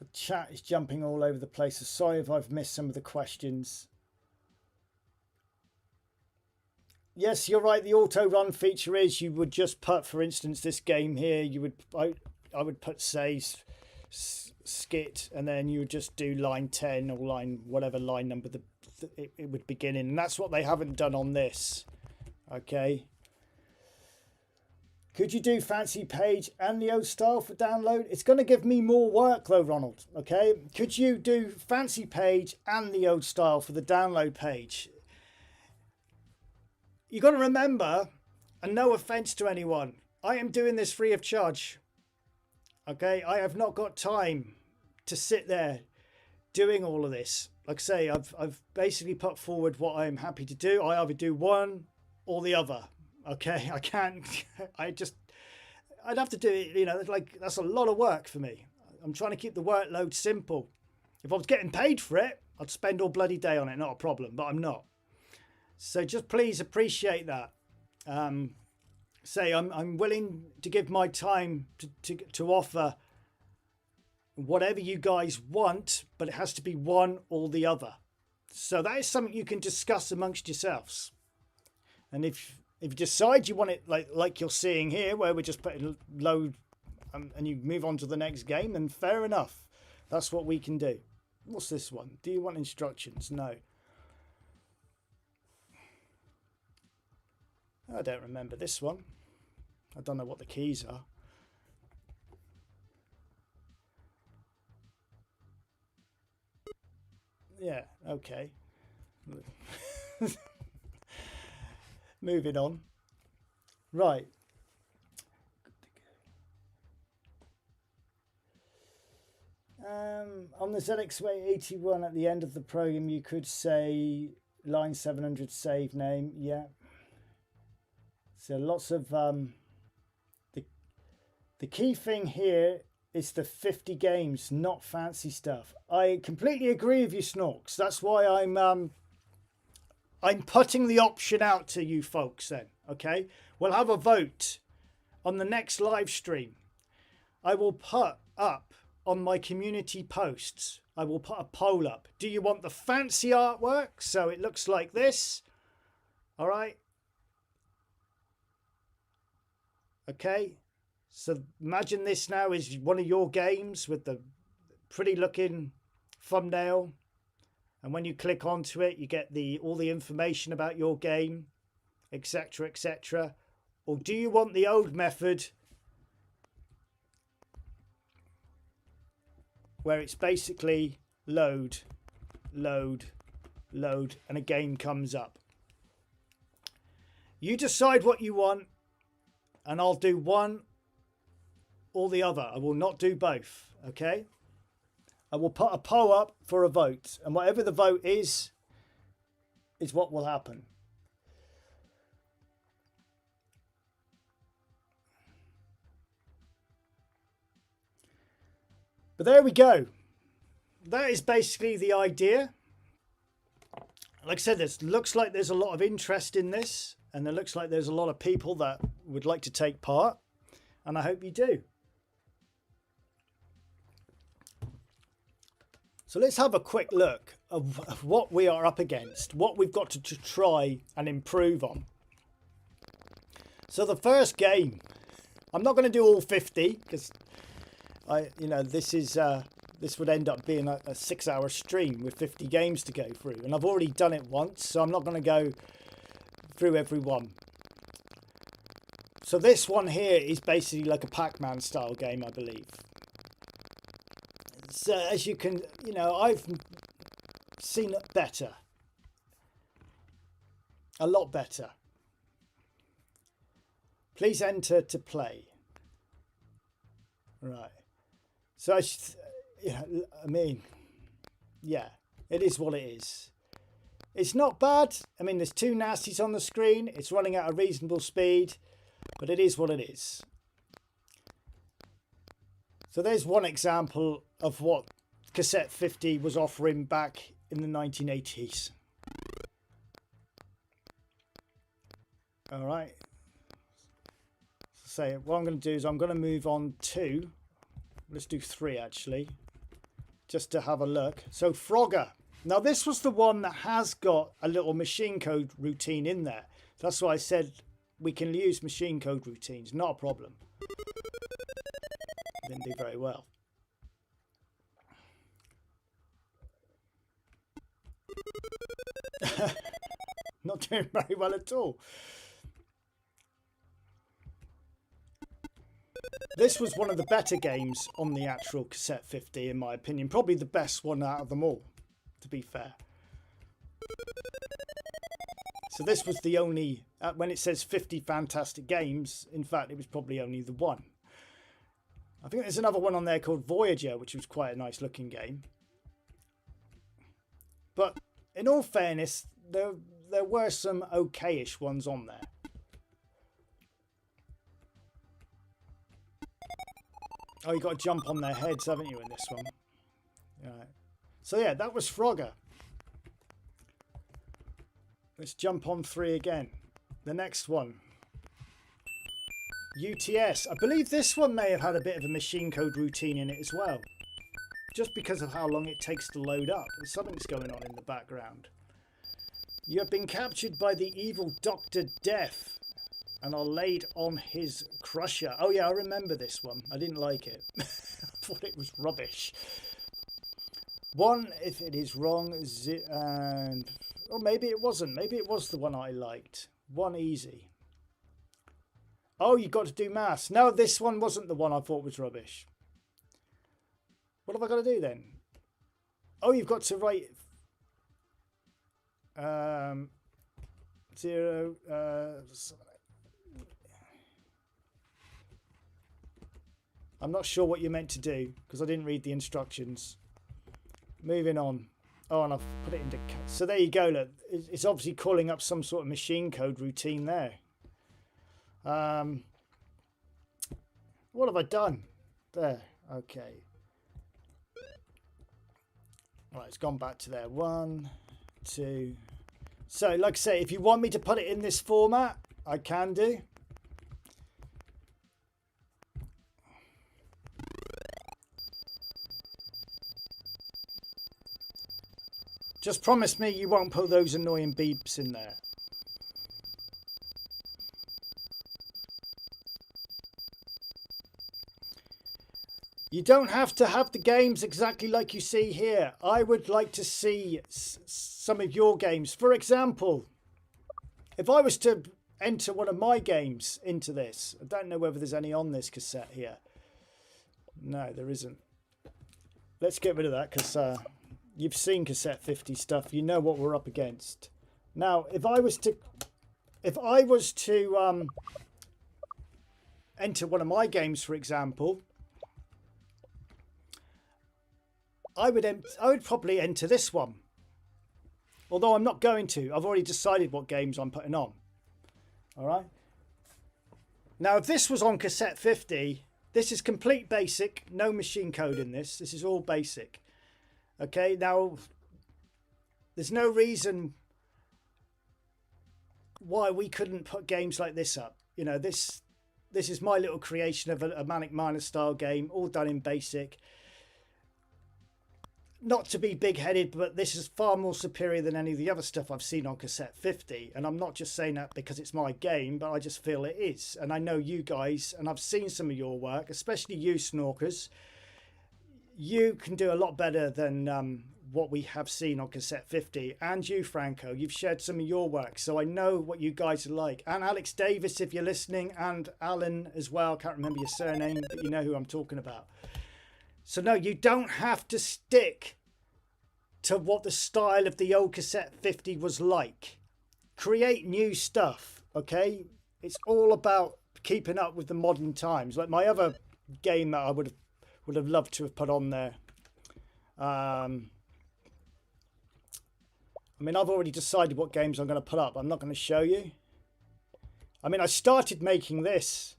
The chat is jumping all over the place. So sorry if I've missed some of the questions. Yes, you're right. The auto run feature is you would just put, for instance, this game here. You would I would put say skit, and then you would just do line 10 or line whatever line number it would begin in, and that's what they haven't done on this. Okay. Could you do fancy page and the old style for download? It's going to give me more work though, Ronald. Okay. Could you do fancy page and the old style for the download page? You got to remember, and no offense to anyone, I am doing this free of charge. Okay, I have not got time to sit there doing all of this. Like I say, I've basically put forward what I'm happy to do. I either do one or the other. Okay, I can't. I'd have to do it. You know, like that's a lot of work for me. I'm trying to keep the workload simple. If I was getting paid for it, I'd spend all bloody day on it. Not a problem, but I'm not. So just please appreciate that. Say I'm willing to give my time to offer whatever you guys want, but it has to be one or the other. So that is something you can discuss amongst yourselves. And if you decide you want it like you're seeing here, where we're just putting load and you move on to the next game, then fair enough. That's what we can do. What's this one? Do you want instructions? No. I don't remember this one. I don't know what the keys are. Yeah, okay. Moving on. Right. On the ZX81 at the end of the program, you could say line 700 save name. Yeah. So lots of the key thing here is the 50 games, not fancy stuff. I completely agree with you, Snorks. That's why I'm putting the option out to you folks then. Okay, we'll have a vote on the next live stream. I will put up on my community posts, I will put a poll up. Do you want the fancy artwork so it looks like this? All right. Okay, so imagine this now is one of your games with the pretty looking thumbnail, and when you click onto it you get all the information about your game, etc, etc. Or do you want the old method where it's basically load, load, load, and a game comes up? You decide what you want, and I'll do one or the other. I will not do both, okay? I will put a poll up for a vote, and whatever the vote is what will happen. But there we go. That is basically the idea. Like I said, this looks like there's a lot of interest in this, and it looks like there's a lot of people that would like to take part, and I hope you do. So let's have a quick look of what we are up against, what we've got to try and improve on. So the first game, I'm not going to do all 50 because this would end up being a 6-hour stream with 50 games to go through, and I've already done it once, so I'm not going to go through every one. So this one here is basically like a Pac-Man style game, I believe. So as you can, I've seen it better, a lot better. Please enter to play. Right. So yeah, it is what it is. It's not bad. I mean, there's 2 nasties on the screen. It's running at a reasonable speed, but it is what it is. So there's one example of what cassette 50 was offering back in the 1980s. All right. So what I'm going to do is I'm going to move on to, let's do 3 actually, just to have a look. So Frogger. Now this was the one that has got a little machine code routine in there. That's why I said we can use machine code routines, not a problem. Didn't do very well. Not doing very well at all. This was one of the better games on the actual cassette 50 in my opinion. Probably the best one out of them all, to be fair. So this was the only, when it says 50 fantastic games, in fact it was probably only the one. I think there's another one on there called Voyager, which was quite a nice looking game. But in all fairness, there were some okay-ish ones on there. Oh, you got to jump on their heads, haven't you, in this one? Right. So yeah, that was Frogger. Let's jump on 3 again. The next one. UTS. I believe this one may have had a bit of a machine code routine in it as well. Just because of how long it takes to load up. Something's going on in the background. You have been captured by the evil Dr. Death and are laid on his crusher. Oh yeah, I remember this one. I didn't like it. I thought it was rubbish. 1 if it is wrong, and or maybe it wasn't. Maybe it was the one I liked. 1 easy. Oh, you got to do maths. No, this one wasn't the one I thought was rubbish. What have I got to do then? Oh, you've got to write 0. I'm not sure what you're meant to do because I didn't read the instructions. Moving on. Oh, and I've put it into... So there you go, look. It's obviously calling up some sort of machine code routine there. What have I done? There. Okay. Right, it's gone back to there. 1, 2. So, like I say, if you want me to put it in this format, I can do. Just promise me you won't put those annoying beeps in there. You don't have to have the games exactly like you see here. I would like to see some of your games. For example, if I was to enter one of my games into this, I don't know whether there's any on this cassette here. No, there isn't. Let's get rid of that because you've seen cassette 50 stuff. You know what we're up against. Now, if I was to enter one of my games, for example, I would probably enter this one. Although I'm not going to. I've already decided what games I'm putting on. All right. Now, if this was on cassette 50, this is complete basic. No machine code in this. This is all basic. Okay. Now, there's no reason why we couldn't put games like this up. You know, this is my little creation of a Manic Miner style game, all done in basic. Not to be big-headed, but this is far more superior than any of the other stuff I've seen on cassette 50. And I'm not just saying that because it's my game, but I just feel it is. And I know you guys, and I've seen some of your work, especially you, Snorkers. You can do a lot better than what we have seen on cassette 50. And you, Franco, you've shared some of your work, so I know what you guys are like. And Alex Davis, if you're listening, and Alan as well. Can't remember your surname, but you know who I'm talking about. So no, you don't have to stick to what the style of the old cassette 50 was like. Create new stuff, okay? It's all about keeping up with the modern times. Like my other game that I would have loved to have put on there. I mean, I've already decided what games I'm going to put up. I'm not going to show you. I mean, I started making this.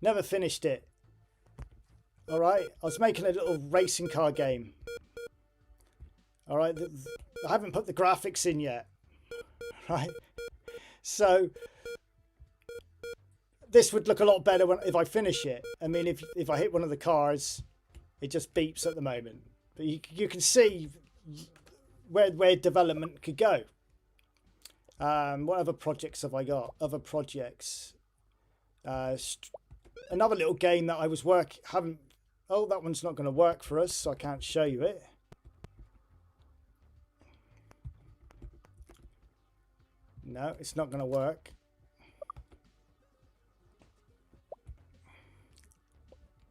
Never finished it. All right, I was making a little racing car game. All right, I haven't put the graphics in yet. Right, so this would look a lot better if I finish it. I mean, if I hit one of the cars, it just beeps at the moment. But you can see where development could go. What other projects have I got? Other projects. Another little game that I was haven't. Oh, that one's not going to work for us, so I can't show you it. No, it's not going to work.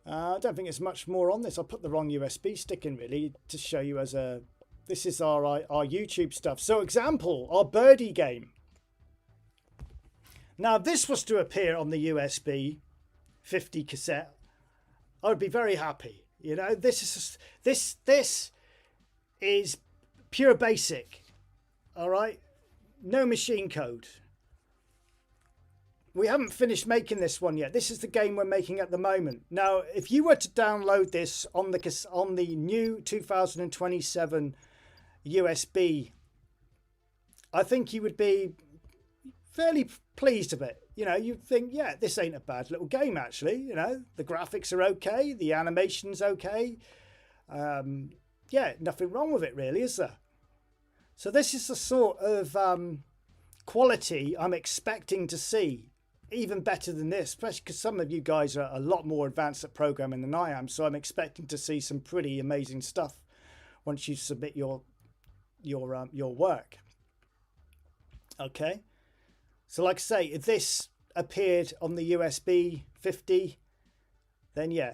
I don't think there's much more on this. I put the wrong USB stick in really to show you as a... This is our YouTube stuff. So example, our birdie game. Now, if this was to appear on the USB 50 cassette, I would be very happy. You know, this is pure basic. All right, no machine code. We haven't finished making this one yet. This is the game we're making at the moment. Now, if you were to download this on the new 2027 USB, I think you would be fairly pleased with it. You know, you'd think, yeah, this ain't a bad little game, actually. You know, the graphics are okay. The animation's okay. Yeah, nothing wrong with it, really, is there? So this is the sort of quality I'm expecting to see, even better than this, especially because some of you guys are a lot more advanced at programming than I am. So I'm expecting to see some pretty amazing stuff once you submit your work. Okay. So like I say, if this appeared on the USB 50, then yeah,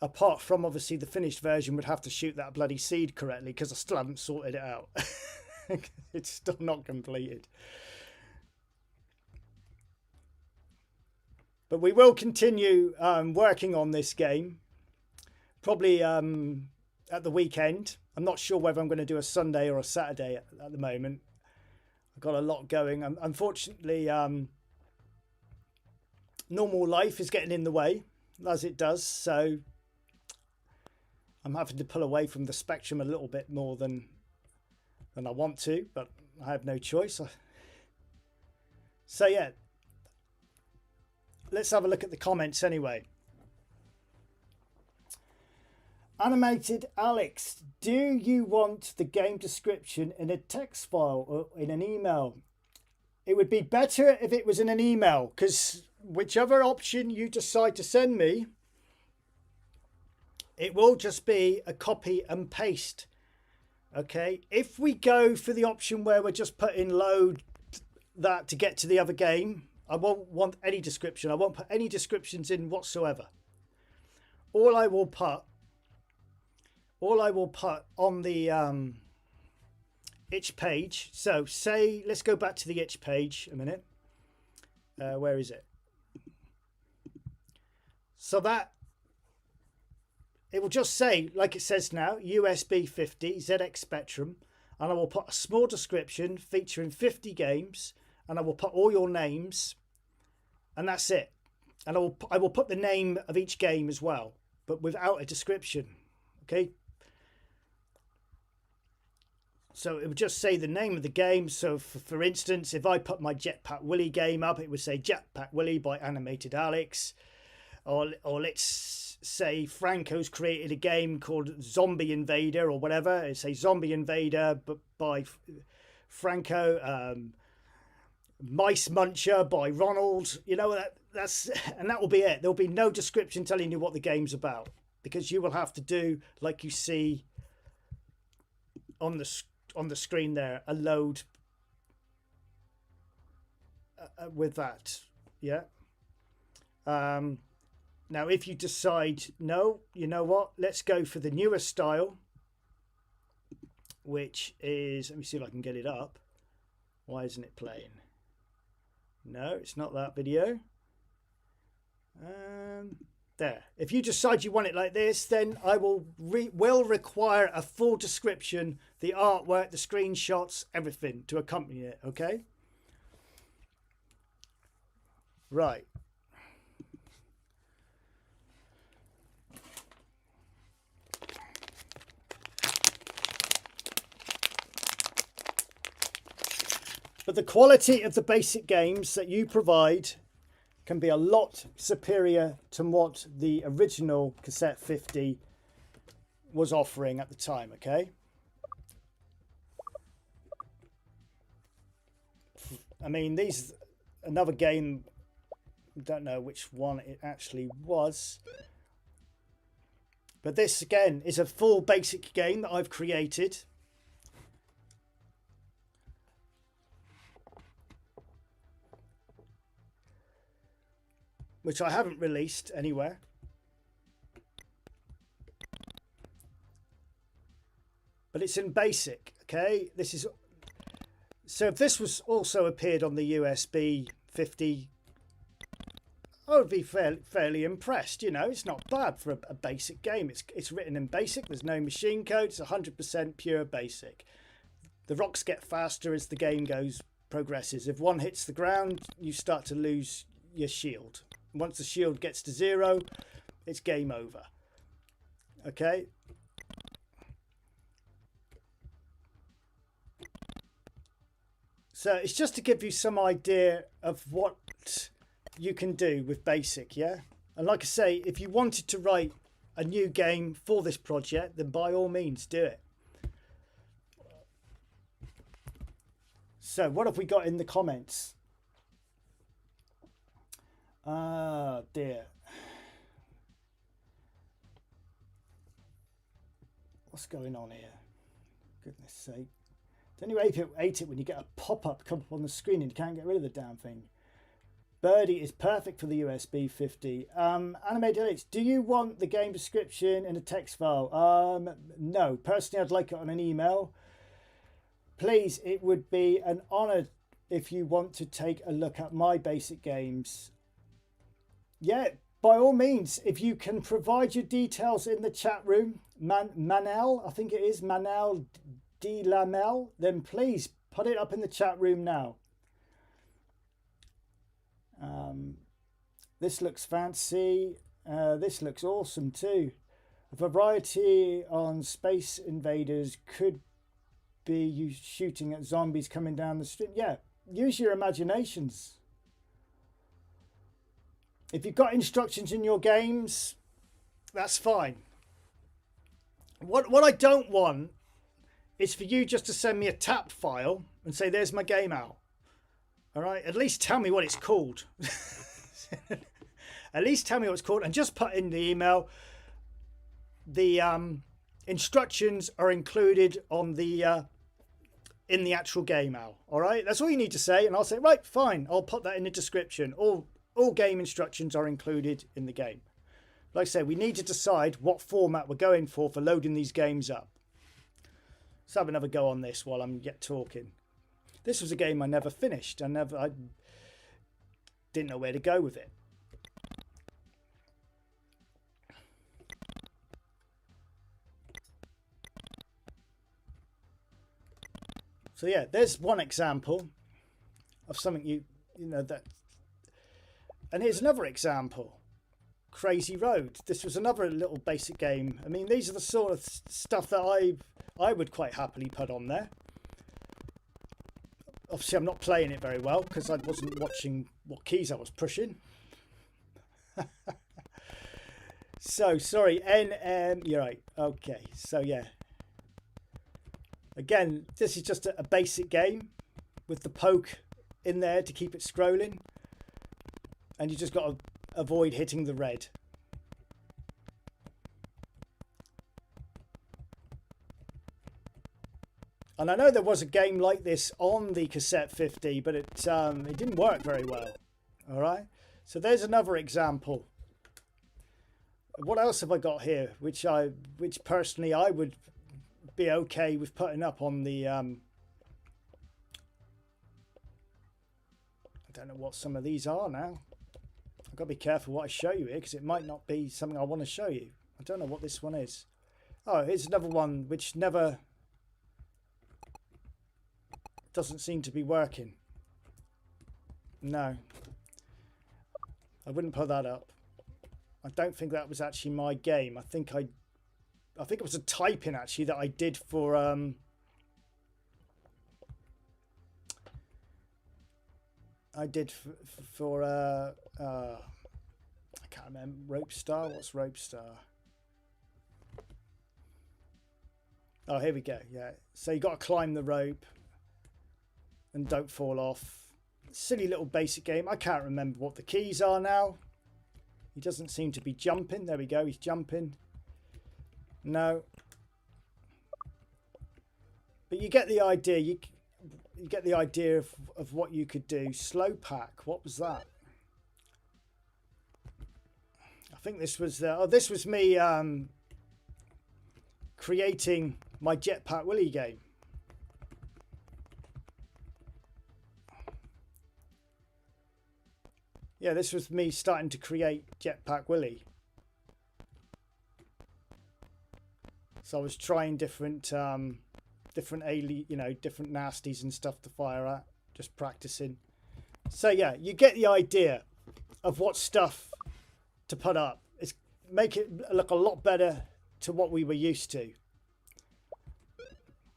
apart from obviously the finished version would have to shoot that bloody seed correctly because I still haven't sorted it out. It's still not completed. But we will continue working on this game, probably at the weekend. I'm not sure whether I'm going to do a Sunday or a Saturday at the moment. I've got a lot going. Unfortunately, normal life is getting in the way, as it does. So I'm having to pull away from the spectrum a little bit more than I want to, but I have no choice. So yeah, let's have a look at the comments anyway. Animated Alex, do you want the game description in a text file or in an email? It would be better if it was in an email, because whichever option you decide to send me, it will just be a copy and paste. Okay, if we go for the option where we're just putting load that to get to the other game, I won't want any description. I won't put any descriptions in whatsoever. All I will put on the itch page. So say, let's go back to the itch page a minute. Where is it? So that it will just say, like it says now, USB50 ZX Spectrum, and I will put a small description featuring 50 games, and I will put all your names, and that's it. And I will put the name of each game as well, but without a description. Okay. So it would just say the name of the game. So for instance, if I put my Jetpack Willy game up, it would say Jetpack Willy by Animated Alex, or let's say Franco's created a game called Zombie Invader or whatever. It say Zombie Invader, but by Franco. Mice Muncher by Ronald. You know, and that will be it. There'll be no description telling you what the game's about, because you will have to do like you see on the screen there, a load with that. Yeah. Now, if you decide, no, you know what, let's go for the newer style, which is, let me see if I can get it up. Why isn't it playing? No, it's not that video. There. If you decide you want it like this, then I will require a full description, the artwork, the screenshots, everything to accompany it, okay? Right. But the quality of the basic games that you provide can be a lot superior to what the original cassette 50 was offering at the time, okay? I mean, another game, I don't know which one it actually was, but this again is a full basic game that I've created. Which I haven't released anywhere. But it's in basic, okay? This is, so if this was also appeared on the USB 50, I would be fairly impressed. You know, it's not bad for a basic game. It's written in basic. There's no machine code. It's 100% pure basic. The rocks get faster as the game progresses. If one hits the ground, you start to lose your shield. Once the shield gets to 0, it's game over. Okay. So it's just to give you some idea of what you can do with basic, yeah? And like I say, if you wanted to write a new game for this project, then by all means do it. So what have we got in the comments? Ah, dear. What's going on here? Goodness sake. Don't you hate it when you get a pop-up come up on the screen and you can't get rid of the damn thing? Birdie is perfect for the USB 50. Animated Alex, do you want the game description in a text file? No. Personally, I'd like it on an email. Please, it would be an honour if you want to take a look at my basic games. Yeah, by all means, if you can provide your details in the chat room, Manel, I think it is, Manel D. Lamel, then please put it up in the chat room now. This looks fancy. This looks awesome too. A variety on Space Invaders could be you shooting at zombies coming down the street. Yeah, use your imaginations. If you've got instructions in your games, that's fine. What I don't want is for you just to send me a tap file and say, there's my game out. All right, at least tell me what it's called. At least tell me what it's called, and just put in the email, the instructions are included on the in the actual game out. All right, that's all you need to say, and I'll say, right, fine, I'll put that in the description. All game instructions are included in the game. Like I said, we need to decide what format we're going for loading these games up. Let's have another go on this while I'm yet talking. This was a game I never finished. I didn't know where to go with it. So yeah, there's one example of something you know that. And here's another example. Crazy Road. This was another little basic game. I mean, these are the sort of stuff that I would quite happily put on there. Obviously, I'm not playing it very well because I wasn't watching what keys I was pushing. So, sorry, you're right. Okay, so yeah. Again, this is just a basic game with the poke in there to keep it scrolling. And you just got to avoid hitting the red. And I know there was a game like this on the cassette 50, but it didn't work very well. All right, so there's another example. What else have I got here, which personally I would be okay with putting up on the I don't know what some of these are now. I've got to be careful what I show you here because it might not be something I want to show you. I don't know what this one is. Oh, here's another one which never doesn't seem to be working. No, I wouldn't put that up. I don't think that was actually my game. I think it was a typing actually that I did for I can't remember. Rope Star? What's Rope Star? Oh, here we go. Yeah. So you got to climb the rope and don't fall off. Silly little basic game. I can't remember what the keys are now. He doesn't seem to be jumping. There we go. He's jumping. No. But you get the idea. You get the idea of what you could do. Slow pack. What was that? I think this was this was me creating my Jetpack Willie game. Yeah, this was me starting to create Jetpack Willie. So I was trying different different nasties and stuff to fire at, just practicing. So yeah, you get the idea of what stuff to put up. It's make it look a lot better to what we were used to.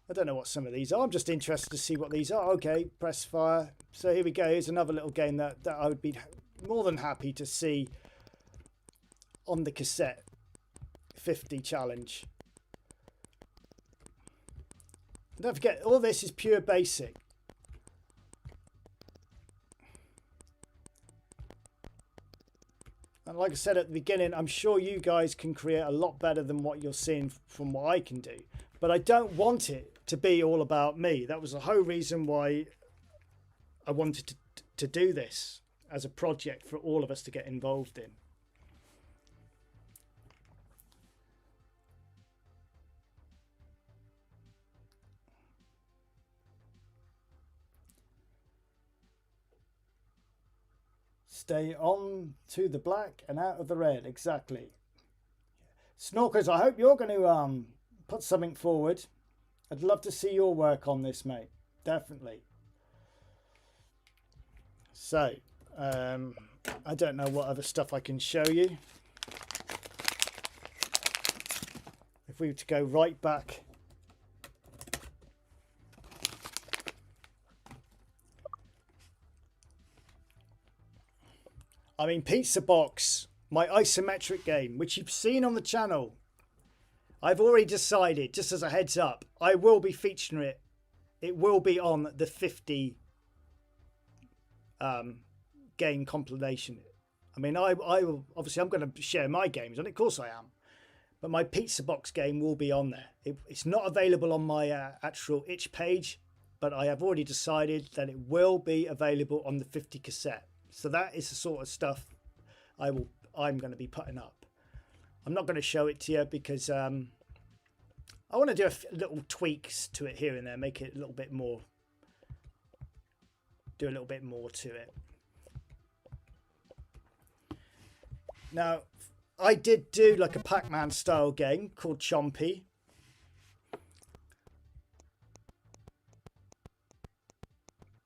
I don't know what some of these are. I'm just interested to see what these are. Okay, press fire. So here we go. Here's another little game that I would be more than happy to see on the cassette 50 challenge. Don't forget, all this is pure basic. And like I said at the beginning, I'm sure you guys can create a lot better than what you're seeing from what I can do. But I don't want it to be all about me. That was the whole reason why I wanted to do this as a project for all of us to get involved in. Stay on to the black and out of the red. Exactly. Snorkers, I hope you're going to put something forward. I'd love to see your work on this, mate. Definitely. So, I don't know what other stuff I can show you. If we were to go right back. I mean, Pizza Box, my isometric game, which you've seen on the channel. I've already decided, just as a heads up, I will be featuring it. It will be on the 50 game compilation. I mean, I will, obviously I'm going to share my games on it, of course I am. But my Pizza Box game will be on there. It's not available on my actual itch page, but I have already decided that it will be available on the 50 cassette. So that is the sort of stuff I'm going to be putting up. I'm not going to show it to you because I want to do little tweaks to it here and there, make it a little bit more, do a little bit more to it. Now, I did do like a Pac-Man style game called Chompy.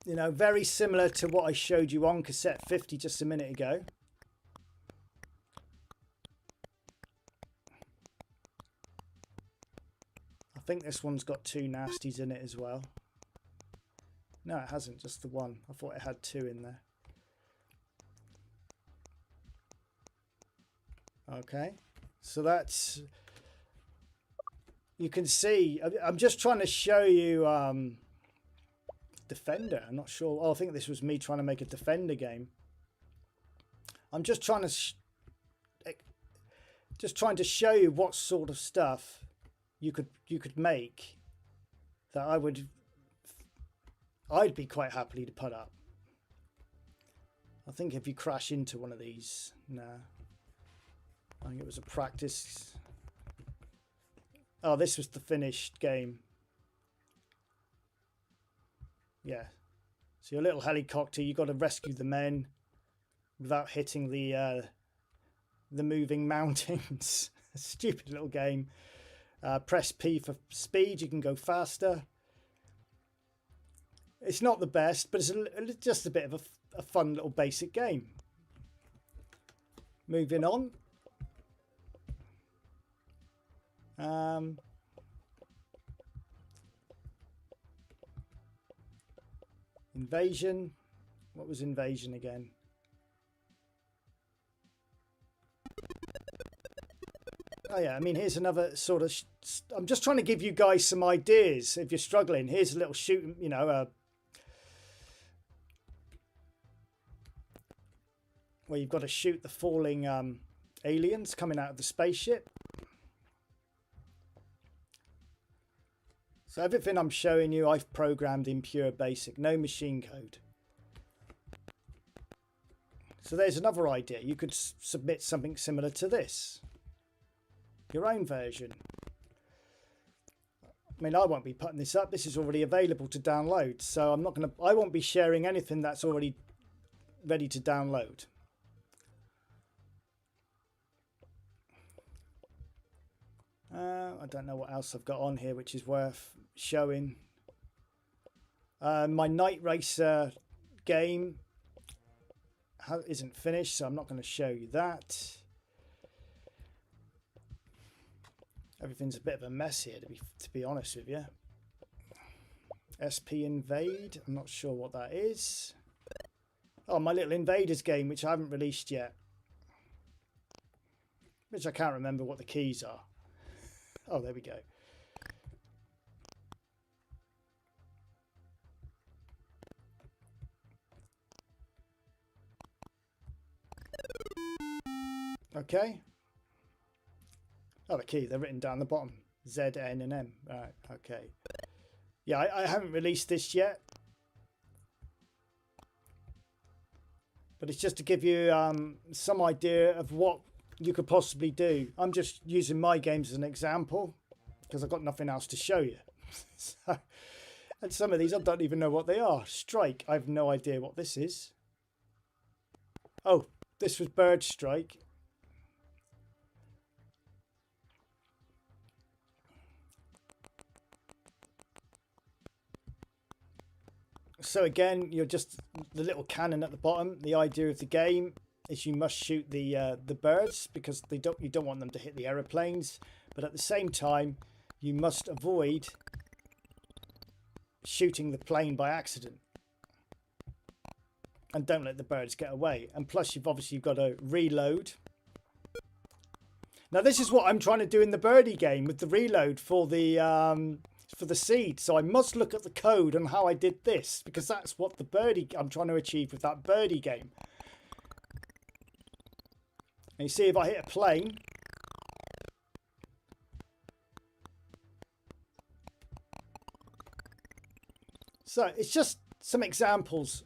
You know, very similar to what I showed you on cassette 50 just a minute ago. I think this one's got 2 nasties in it as well. No, it hasn't, just the one. I thought it had 2 in there. Okay, so that's, you can see, I'm just trying to show you Defender. I'm not sure. Oh, I think this was me trying to make a Defender game. I'm just trying to show you what sort of stuff you could make that I'd be quite happily to put up. I think if you crash into one of these, no. I think it was a practice. Oh, this was the finished game. Yeah. So your little helicopter, you got to rescue the men without hitting the moving mountains. Stupid little game. Press P for speed. You can go faster. It's not the best, but it's just a bit of a fun little basic game. Moving on. Invasion. What was Invasion again? Oh yeah, I mean, here's another sort of, I'm just trying to give you guys some ideas if you're struggling. Here's a little shoot, you know, where you've got to shoot the falling aliens coming out of the spaceship. So everything I'm showing you, I've programmed in pure basic, no machine code. So there's another idea. You could submit something similar to this. Your own version. I mean, I won't be putting this up. This is already available to download. So I won't be sharing anything that's already ready to download. I don't know what else I've got on here which is worth showing. My Night Racer game isn't finished, so I'm not going to show you that. Everything's a bit of a mess here, to be honest with you. SP Invade, I'm not sure what that is. Oh, my little Invaders game, which I haven't released yet. Which I can't remember what the keys are. Oh, there we go. Okay. Oh, the key, they're written down the bottom. Z, N, and M. Right, okay. Yeah, I haven't released this yet. But it's just to give you some idea of what you could possibly do. I'm just using my games as an example because I've got nothing else to show you. So, and some of these I don't even know what they are. Strike, I have no idea what this is. Oh, this was Bird Strike. So again, you're just the little cannon at the bottom. The idea of the game is you must shoot the birds because you don't want them to hit the aeroplanes, but at the same time you must avoid shooting the plane by accident. and don't let the birds get away. And plus you've obviously got to reload. Now this is what I'm trying to do in the birdie game with the reload for the seed. So I must look at the code on how I did this, because that's what the birdie I'm trying to achieve with that birdie game. And you see if I hit a plane, so it's just some examples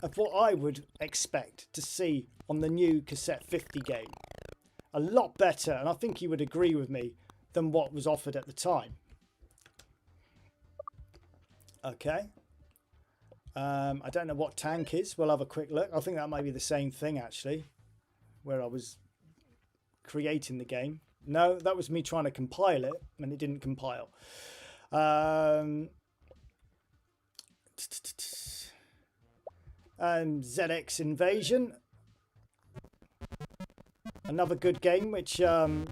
of what I would expect to see on the new cassette 50 game. A lot better, and I think you would agree with me, than what was offered at the time. Okay. I don't know what tank is. We'll have a quick look. I think that might be the same thing actually, where I was creating the game. No, that was me trying to compile it and it didn't compile. ZX Invasion, another good game, which no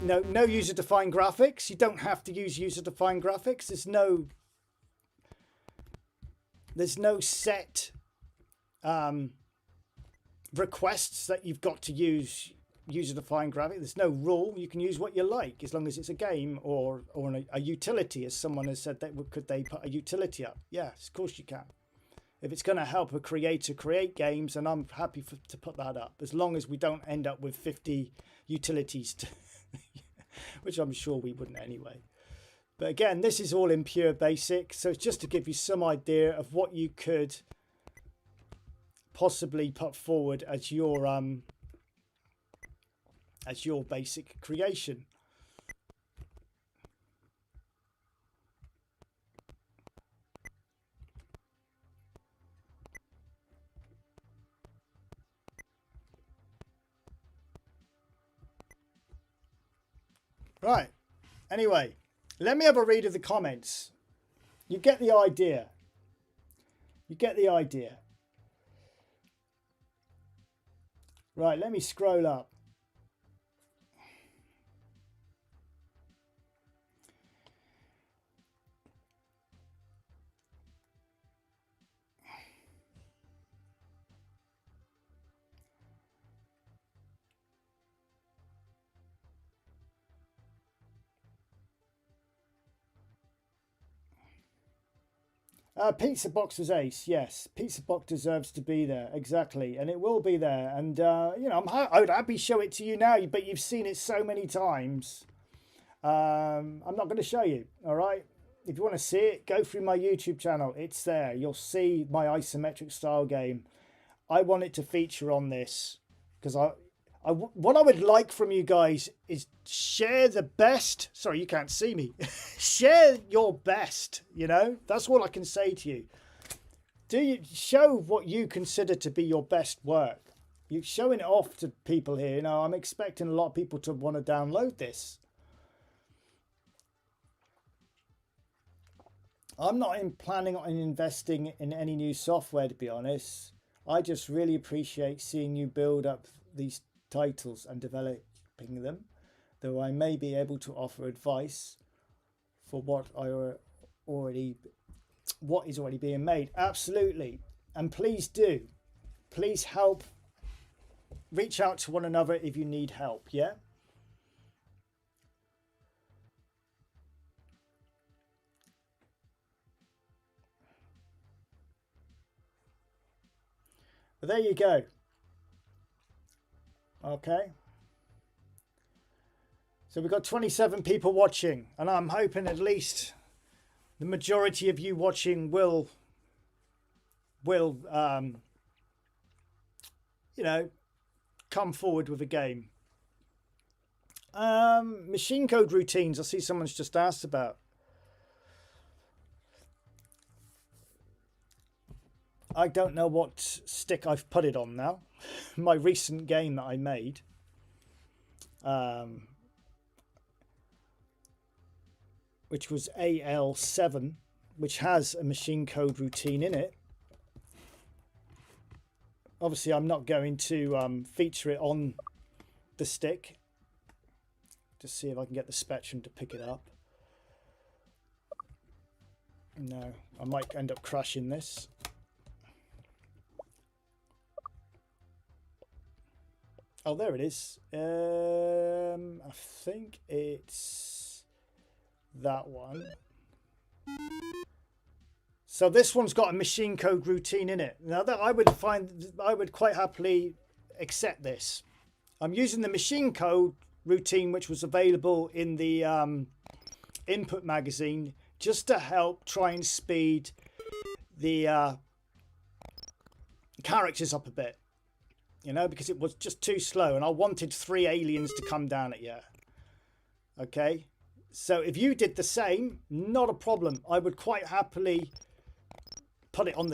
user-defined graphics. You don't have to use user-defined graphics. There's no set requests that you've got to use user-defined graphics. There's no rule. You can use what you like as long as it's a game or a utility, as someone has said. That could they put a utility up? Yes, of course you can. If it's going to help a creator create games, then I'm happy to put that up, as long as we don't end up with 50 utilities, which I'm sure we wouldn't anyway. But again, this is all in pure basic, so it's just to give you some idea of what you could possibly put forward as your basic creation. Right, anyway, let me have a read of the comments. You get the idea. You get the idea. Right, let me scroll up. Pizza Box was ace. Yes, Pizza Box deserves to be there. Exactly, and it will be there. And you know, I would happily show it to you now, but you've seen it so many times. I'm not going to show you. All right. If you want to see it, go through my YouTube channel. It's there. You'll see my isometric style game. I want it to feature on this because what I would like from you guys is share the best. Sorry, you can't see me. Share your best, you know? That's all I can say to you. Do you show what you consider to be your best work? You're showing it off to people here. You know, I'm expecting a lot of people to want to download this. I'm not planning on investing in any new software, to be honest. I just really appreciate seeing you build up these titles and developing them, though I may be able to offer advice for what is already being made. Absolutely. And please do. Please help. Reach out to one another if you need help, yeah? But there you go. Okay. So we've got 27 people watching, and I'm hoping at least the majority of you watching will you know, come forward with a game. Machine code routines, I see someone's just asked about. I don't know what stick I've put it on now. My recent game that I made. Which was AL7, which has a machine code routine in it. Obviously, I'm not going to feature it on the stick. Just see if I can get the Spectrum to pick it up. No, I might end up crashing this. Oh, there it is. I think it's that one. So this one's got a machine code routine in it. Now that I would quite happily accept this. I'm using the machine code routine which was available in the input magazine just to help try and speed the characters up a bit, you know, because it was just too slow and I wanted 3 aliens to come down at you. Okay, so if you did the same, not a problem. I would quite happily put it on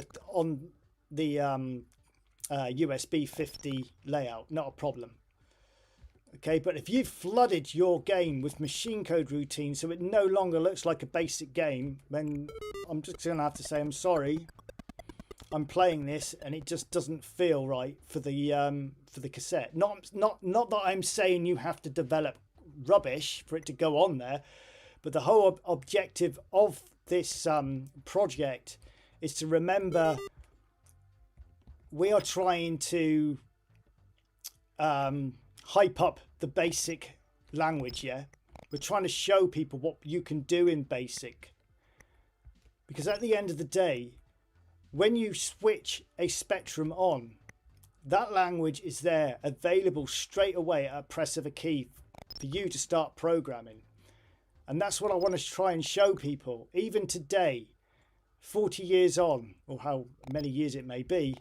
the USB50 layout, not a problem. Okay, but if you've flooded your game with machine code routine so it no longer looks like a basic game, then I'm just gonna have to say I'm sorry. I'm playing this and it just doesn't feel right for the cassette. Not that I'm saying you have to develop rubbish for it to go on there, but the whole objective of this project is to remember we are trying to hype up the basic language. Yeah, we're trying to show people what you can do in basic, because at the end of the day, when you switch a Spectrum on, that language is there available straight away at a press of a key for you to start programming. And that's what I want to try and show people. Even today, 40 years on, or how many years it may be,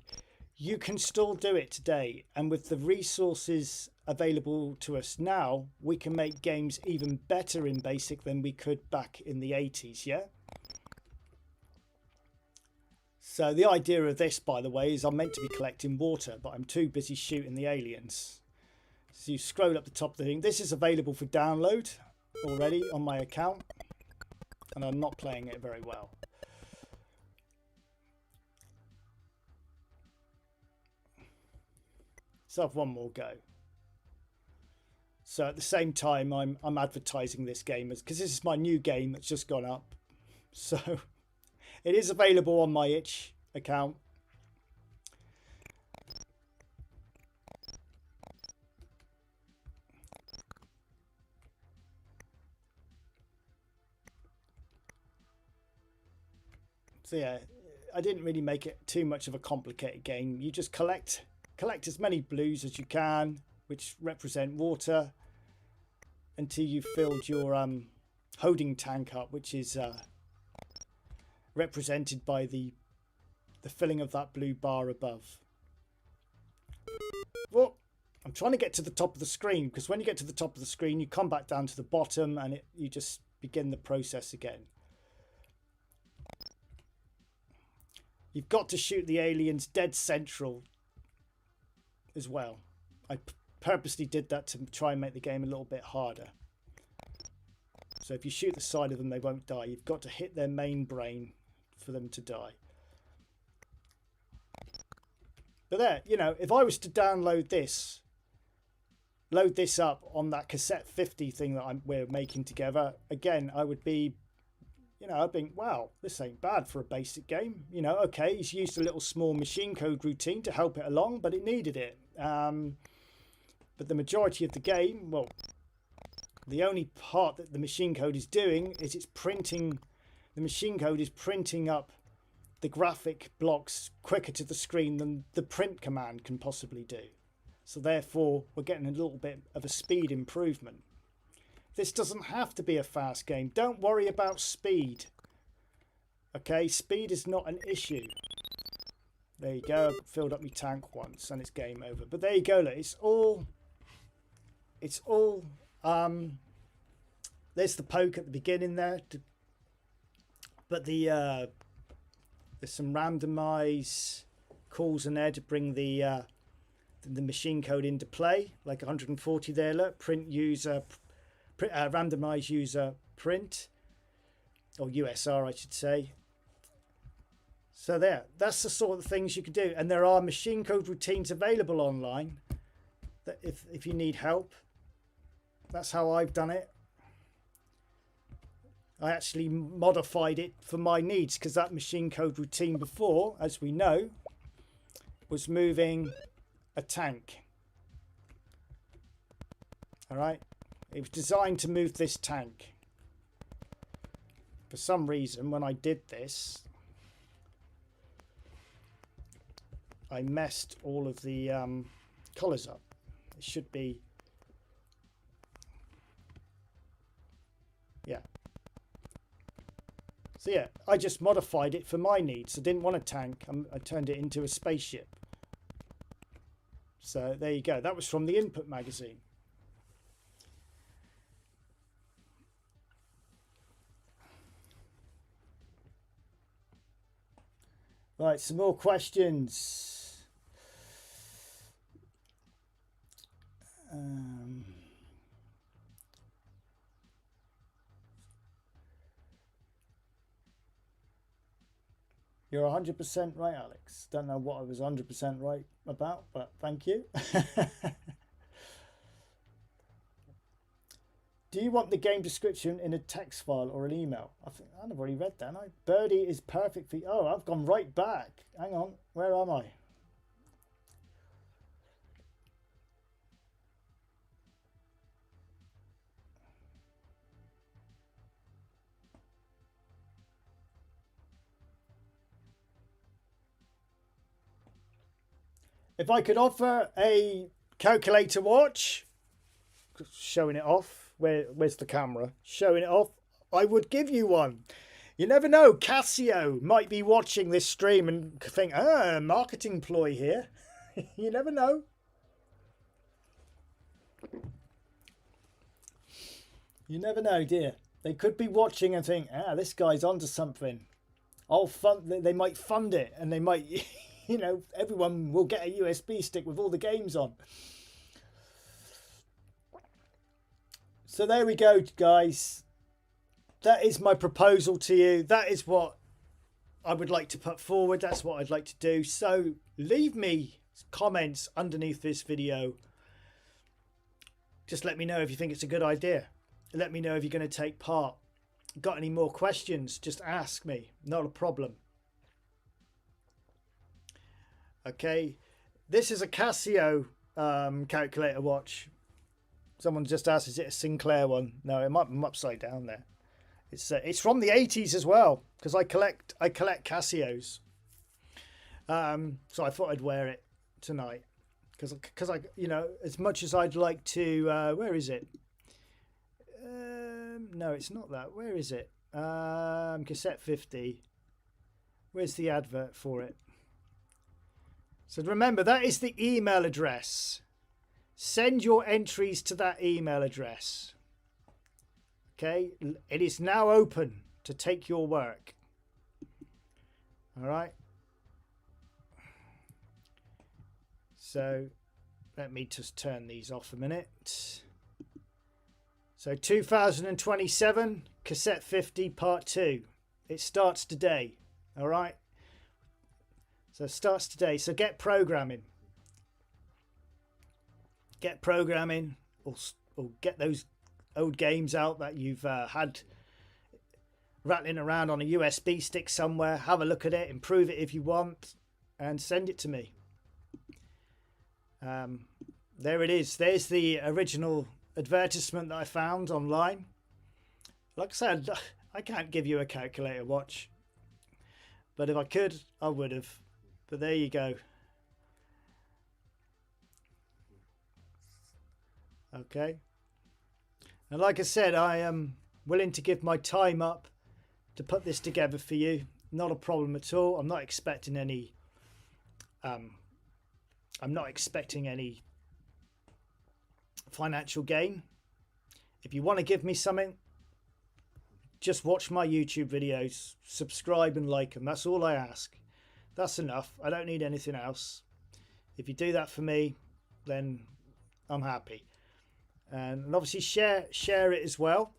you can still do it today. And with the resources available to us now, we can make games even better in basic than we could back in the 80s, yeah? So the idea of this, by the way, is I'm meant to be collecting water, but I'm too busy shooting the aliens. So you scroll up the top of the thing. This is available for download already on my account, and I'm not playing it very well. So I've one more go. So at the same time, I'm advertising this game because this is my new game that's just gone up. So it is available on my itch account. So yeah, I didn't really make it too much of a complicated game. You just collect as many blues as you can, which represent water, until you've filled your holding tank up, which is represented by the filling of that blue bar above. Well, I'm trying to get to the top of the screen, because when you get to the top of the screen, you come back down to the bottom and you just begin the process again. You've got to shoot the aliens dead central as well. I purposely did that to try and make the game a little bit harder. So if you shoot the side of them, they won't die. You've got to hit their main brain for them to die. But there, you know, if I was to download this, load this up on that cassette 50 thing that we're making together, again, I would be, you know, I'd think, wow, this ain't bad for a basic game. You know, okay, he's used a little small machine code routine to help it along, but it needed it. But the majority of the game, well, the only part that the machine code is doing is it's printing. The machine code is printing up the graphic blocks quicker to the screen than the print command can possibly do. So therefore, we're getting a little bit of a speed improvement. This doesn't have to be a fast game. Don't worry about speed. Okay, speed is not an issue. There you go. I filled up my tank once and it's game over. But there you go. Look, it's all there's the poke at the beginning there. But there's some randomize calls in there to bring the machine code into play, like 140 there. Look, print user. Randomize user print, or USR I should say. So there, that's the sort of things you can do, and there are machine code routines available online that if you need help. That's how I've done it. I actually modified it for my needs, because that machine code routine before, as we know, was moving a tank. All right, it was designed to move this tank. For some reason, when I did this, I messed all of the colours up. It should be, yeah. So yeah, I just modified it for my needs. I didn't want a tank. I turned it into a spaceship. So there you go. That was from the Input magazine. Right, some more questions. You're 100% right, Alex. Don't know what I was 100% right about, but thank you. Do you want the game description in a text file or an email? I think I've already read that. Birdie is perfect for you. Oh, I've gone right back. Hang on. Where am I? If I could offer a calculator watch, showing it off, where's the camera? Showing it off, I would give you one. You never know, Casio might be watching this stream and think, marketing ploy here. You never know. You never know, dear. They could be watching and think, this guy's onto something. They might fund it, and they might... You know, everyone will get a USB stick with all the games on. So there we go, guys. That is my proposal to you. That is what I would like to put forward. That's what I'd like to do. So leave me comments underneath this video. Just let me know if you think it's a good idea. Let me know if you're going to take part. Got any more questions? Just ask me. Not a problem. Okay, this is a Casio calculator watch. Someone just asked, is it a Sinclair one? No, it might be upside down there. It's from the 80s as well, because I collect Casios. So I thought I'd wear it tonight, because I, you know, as much as I'd like to. Where is it? No, it's not that. Where is it? Cassette 50. Where's the advert for it? So remember, that is the email address. Send your entries to that email address. Okay, it is now open to take your work. All right. So let me just turn these off a minute. So 2027, Cassette 50 Part 2. It starts today. All right. So it starts today. So get programming. Get programming, or get those old games out that you've had rattling around on a USB stick somewhere. Have a look at it, improve it if you want, and send it to me. There it is. There's the original advertisement that I found online. Like I said, I can't give you a calculator watch, but if I could, I would have. But there you go. Okay. And like I said, I am willing to give my time up to put this together for you. Not a problem at all. I'm not expecting any financial gain. If you want to give me something, just watch my YouTube videos, subscribe and like them. That's all I ask. That's enough. I don't need anything else. If you do that for me, then I'm happy. And obviously share it as well.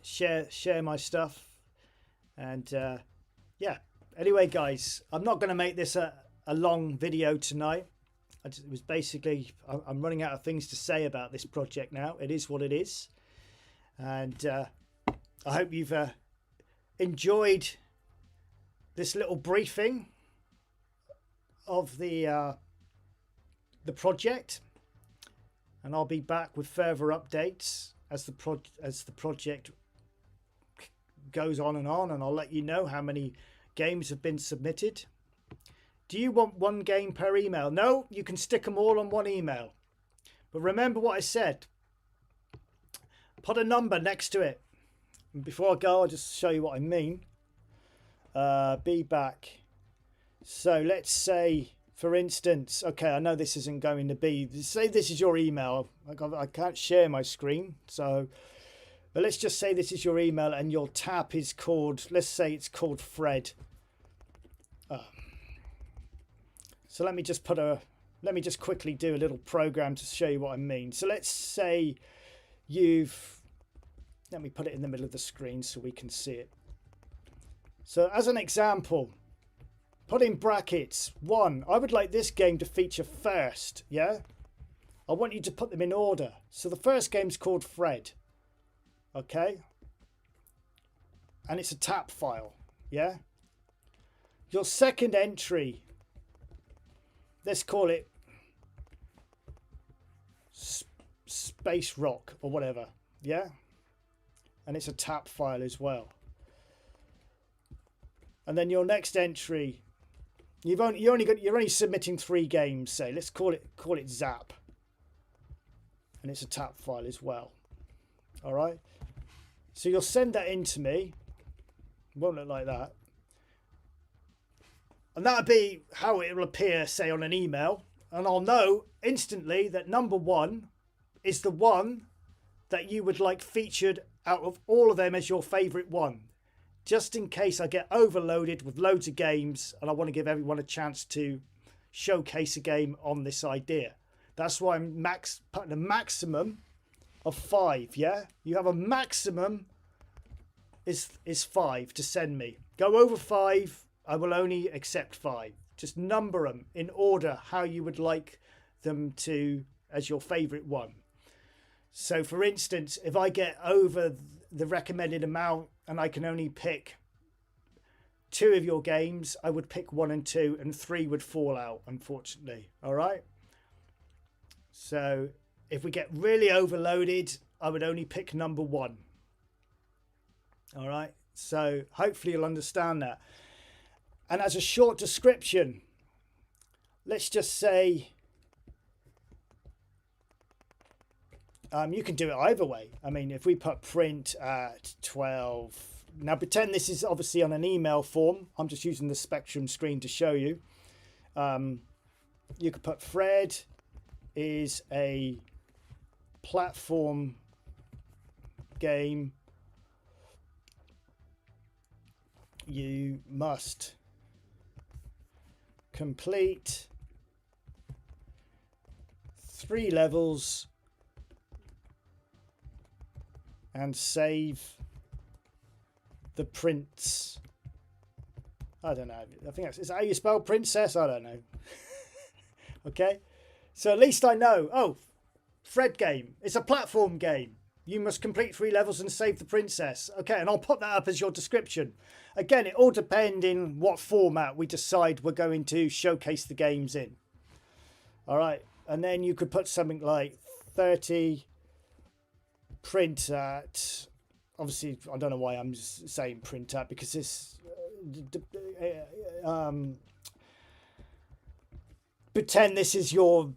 Share my stuff. And yeah. Anyway, guys, I'm not going to make this a long video tonight. It was basically, I'm running out of things to say about this project now. It is what it is. And I hope you've enjoyed this little briefing of the project. and I'll be back with further updates as the project goes on, and I'll let you know how many games have been submitted. Do you want one game per email? No, you can stick them all on one email. But remember what I said. Put a number next to it. And before I go, I'll just show you what I mean. Be back. So let's say, for instance, okay, I know this isn't going to be, say this is your email. I can't share my screen. So, but let's just say this is your email and your tab is called, let's say it's called Fred. So let me just quickly do a little program to show you what I mean. So let's say let me put it in the middle of the screen so we can see it. So as an example, put in brackets 1. I would like this game to feature first. Yeah. I want you to put them in order. So the first game's called Fred. Okay. And it's a tap file. Yeah. Your second entry, let's call it Space Rock or whatever. Yeah. And it's a tap file as well. And then your next entry, you're only submitting 3 games, say. Let's call it Zap. And it's a tap file as well. All right. So you'll send that in to me. It won't look like that. And that'll be how it will appear, say, on an email. And I'll know instantly that number 1 is the one that you would like featured out of all of them as your favourite one. Just in case I get overloaded with loads of games and I want to give everyone a chance to showcase a game on this idea. That's why I'm putting a maximum of 5, yeah? You have a maximum is 5 to send me. Go over 5, I will only accept 5. Just number them in order how you would like them to as your favourite one. So for instance, if I get over the recommended amount and I can only pick 2 of your games, I would pick 1 and 2, and 3 would fall out, unfortunately. All right. So if we get really overloaded, I would only pick number 1. All right. So hopefully you'll understand that. And as a short description, let's just say, you can do it either way. I mean, if we put print at 12, now pretend this is obviously on an email form. I'm just using the Spectrum screen to show you. You could put Fred is a platform game. You must complete 3 levels and save the prints. I don't know. I think is that how you spell princess? I don't know. Okay. So at least I know. Oh, Fred game. It's a platform game. You must complete 3 levels and save the princess. Okay, and I'll put that up as your description. Again, it all depends in what format we decide we're going to showcase the games in. All right. And then you could put something like 30 print at, obviously I don't know why I'm saying print at, because this pretend this is your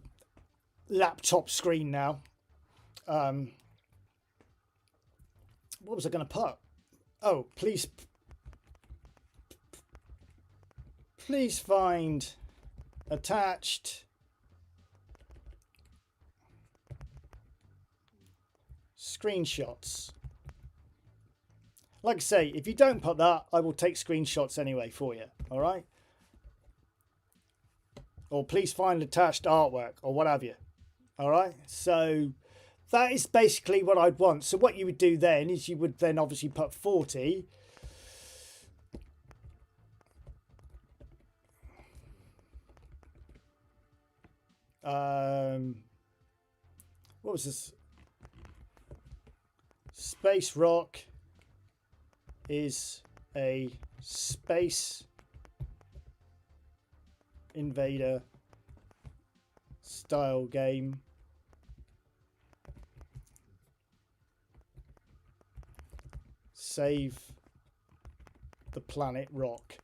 laptop screen now. What was I going to put? Oh, please find attached screenshots. Like I say, if you don't put that, I will take screenshots anyway for you. All right. Or please find attached artwork or what have you. All right. So that is basically what I'd want. So what you would do then is you would then obviously put 40. What was this? Space Rock is a space invader style game save the planet rock.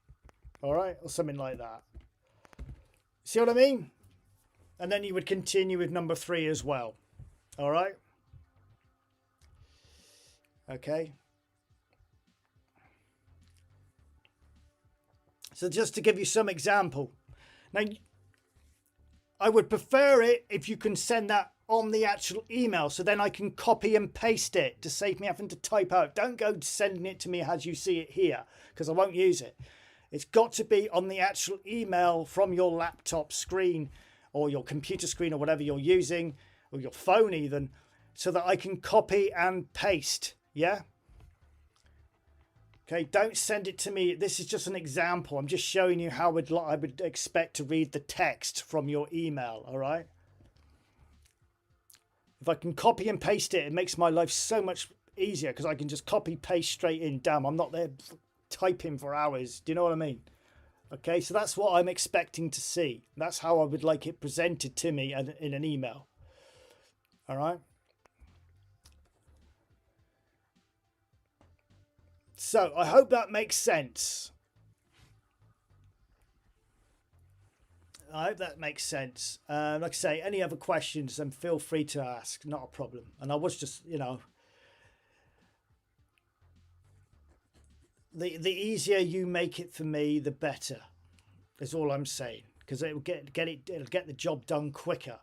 All right, or something like that. See what I mean? And then you would continue with number 3 as well. All right. Okay. So just to give you some example. Now, I would prefer it if you can send that on the actual email, so then I can copy and paste it to save me having to type out. Don't go sending it to me as you see it here, because I won't use it. It's got to be on the actual email from your laptop screen or your computer screen or whatever you're using, or your phone even, so that I can copy and paste. Yeah. Okay, don't send it to me. This is just an example. I'm just showing you how I would expect to read the text from your email, all right? If I can copy and paste it, it makes my life so much easier, because I can just copy, paste straight in. Damn, I'm not there typing for hours. Do you know what I mean? Okay, so that's what I'm expecting to see. That's how I would like it presented to me in an email. All right? So I hope that makes sense. I hope that makes sense. Like I say, any other questions, then feel free to ask. Not a problem. And I was just, you know, the easier you make it for me, the better. Is all I'm saying, because it will it'll get the job done quicker.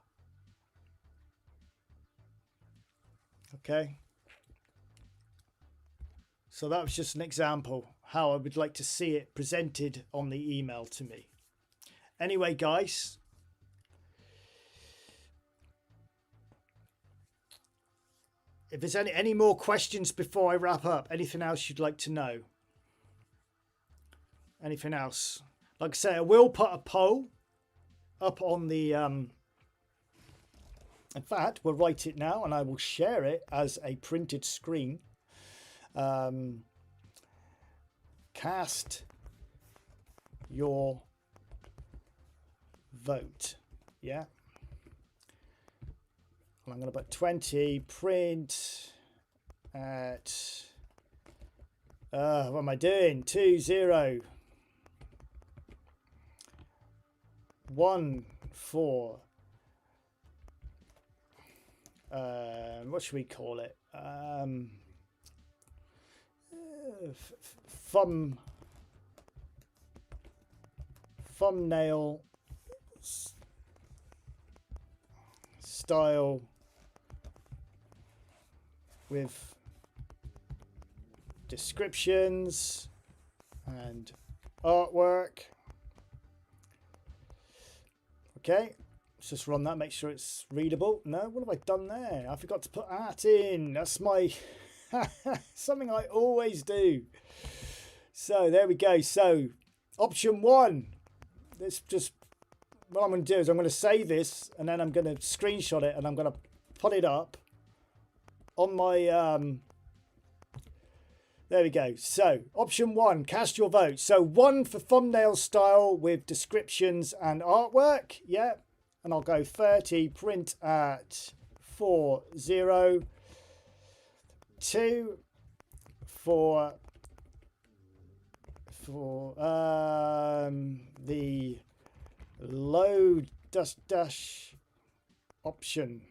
Okay. So that was just an example how I would like to see it presented on the email to me. Anyway, guys, if there's any more questions before I wrap up, anything else you'd like to know? Anything else? Like I say, I will put a poll up on the... in fact, we'll write it now and I will share it as a printed screen. Cast your vote. Yeah. And I'm going to put 20 print at what am I doing? 20 1 4 what should we call it? Thumbnail style with descriptions and artwork. Okay, let's just run that, make sure it's readable. No, what have I done there? I forgot to put art in. That's my something I always do. So there we go. So option 1, let's just, what I'm going to do is I'm going to save this and then I'm going to screenshot it and I'm going to put it up on my there we go. So option 1, cast your vote. So 1 for thumbnail style with descriptions and artwork. Yeah. And I'll go 30 print at 40. 2 for the low dash option.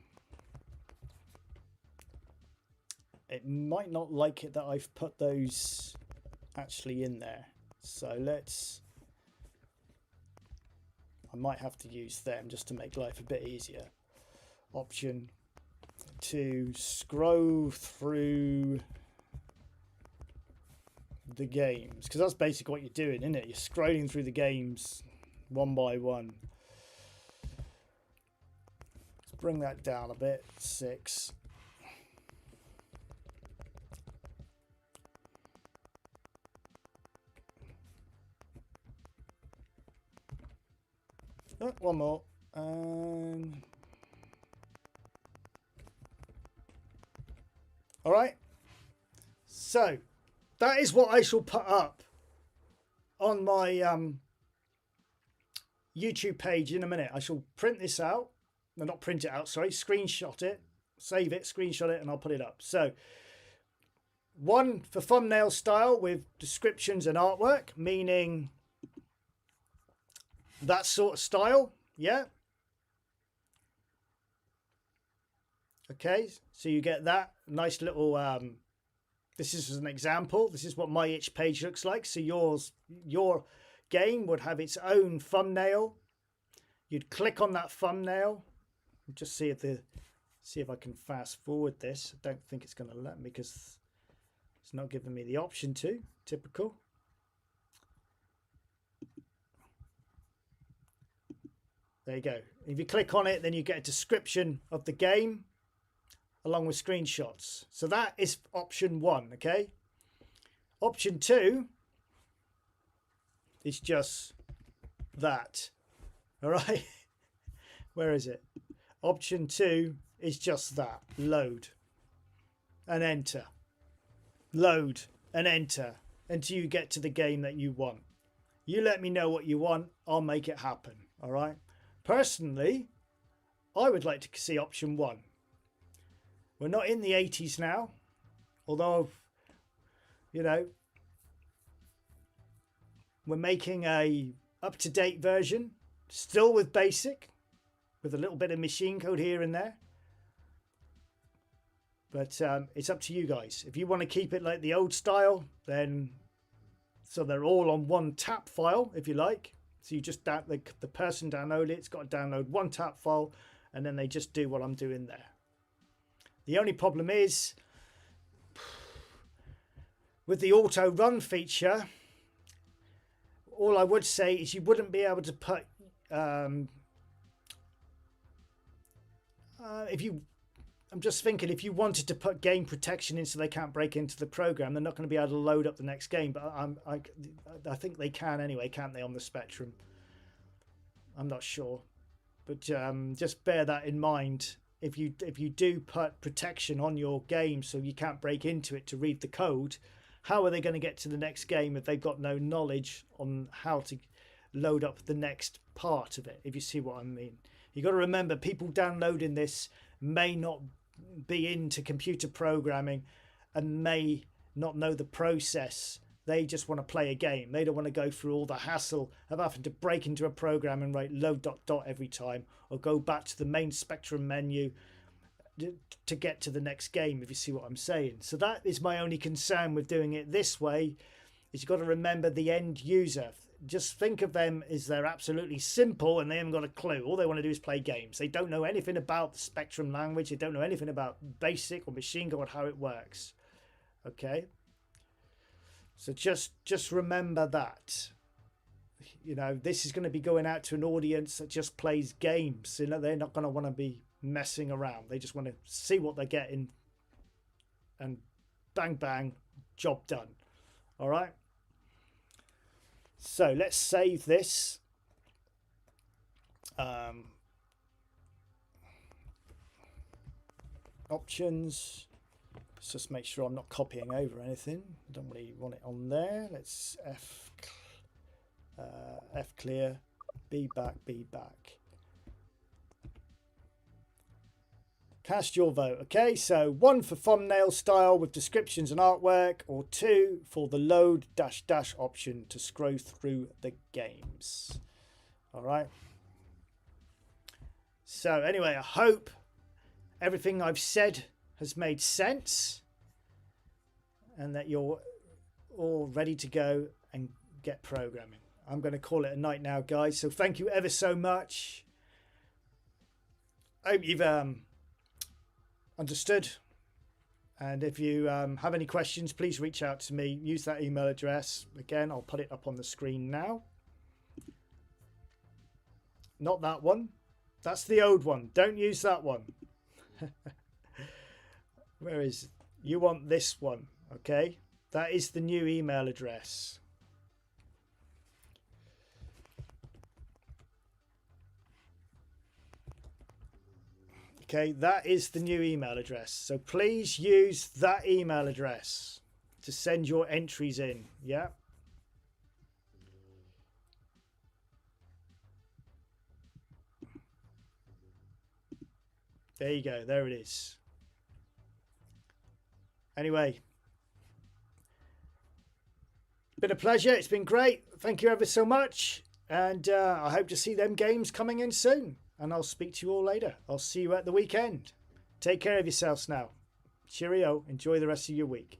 It might not like it that I've put those actually in there, so I might have to use them just to make life a bit easier. Option to scroll through the games, because that's basically what you're doing, isn't it? You're scrolling through the games one by one. Let's bring that down a bit. 6. Oh, one more. All right. So that is what I shall put up on my YouTube page in a minute. I shall print this out. No, not print it out, sorry. Screenshot it, save it, screenshot it, and I'll put it up. So One for thumbnail style with descriptions and artwork, meaning that sort of style. Yeah. Okay, so you get that nice little this is an example. This is what my itch page looks like. So your game would have its own thumbnail. You'd click on that thumbnail. Just see if I can fast forward this. I don't think it's going to let me because it's not giving me the option to. Typical. There you go. If you click on it, then you get a description of the game along with screenshots. So that is option 1, okay? Option 2 is just that. All right. Where is it? Option 2 is just that. Load and enter. Load and enter until you get to the game that you want. You let me know what you want. I'll make it happen. All right. Personally, I would like to see option 1. We're not in the 80s now, although, you know, we're making a up-to-date version, still with basic, with a little bit of machine code here and there. But it's up to you guys. If you want to keep it like the old style, then so they're all on one tap file, if you like. So you just the person download it. It's got to download one tap file, and then they just do what I'm doing there. The only problem is with the auto run feature. All I would say is you wouldn't be able to put I'm just thinking if you wanted to put game protection in so they can't break into the program, they're not going to be able to load up the next game. But I think they can anyway, can't they, on the Spectrum? I'm not sure, but just bear that in mind. If you do put protection on your game so you can't break into it to read the code, how are they going to get to the next game if they've got no knowledge on how to load up the next part of it? If you see what I mean. You got to remember, people downloading this may not be into computer programming and may not know the process. They just want to play a game. They don't want to go through all the hassle of having to break into a program and write load ... every time, or go back to the main Spectrum menu to get to the next game, if you see what I'm saying. So that is my only concern with doing it this way, is you've got to remember the end user. Just think of them as they're absolutely simple and they haven't got a clue. All they want to do is play games. They don't know anything about the Spectrum language. They don't know anything about BASIC or machine code, how it works. Okay? So just remember that. You know, this is going to be going out to an audience that just plays games. You know, they're not going to want to be messing around. They just want to see what they're getting and bang, bang, job done. All right? So let's save this. Options. Let's just make sure I'm not copying over anything. I don't really want it on there. Let's F clear, B back. Cast your vote. Okay, so 1 for thumbnail style with descriptions and artwork, or 2 for the load -- option to scroll through the games. All right. So anyway, I hope everything I've said has made sense and that you're all ready to go and get programming. I'm going to call it a night now, guys. So thank you ever so much. I hope you've understood, and if you have any questions, please reach out to me. Use that email address. Again, I'll put it up on the screen now. Not that one. That's the old one. Don't use that one. Where is it? You want this one? Okay, that is the new email address. Okay, that is the new email address. So please use that email address to send your entries in. Yeah. There you go. There it is. Anyway, Been a pleasure. It's been great. Thank you ever so much. And I hope to see them games coming in soon. And I'll speak to you all later. I'll see you at the weekend. Take care of yourselves now. Cheerio. Enjoy the rest of your week.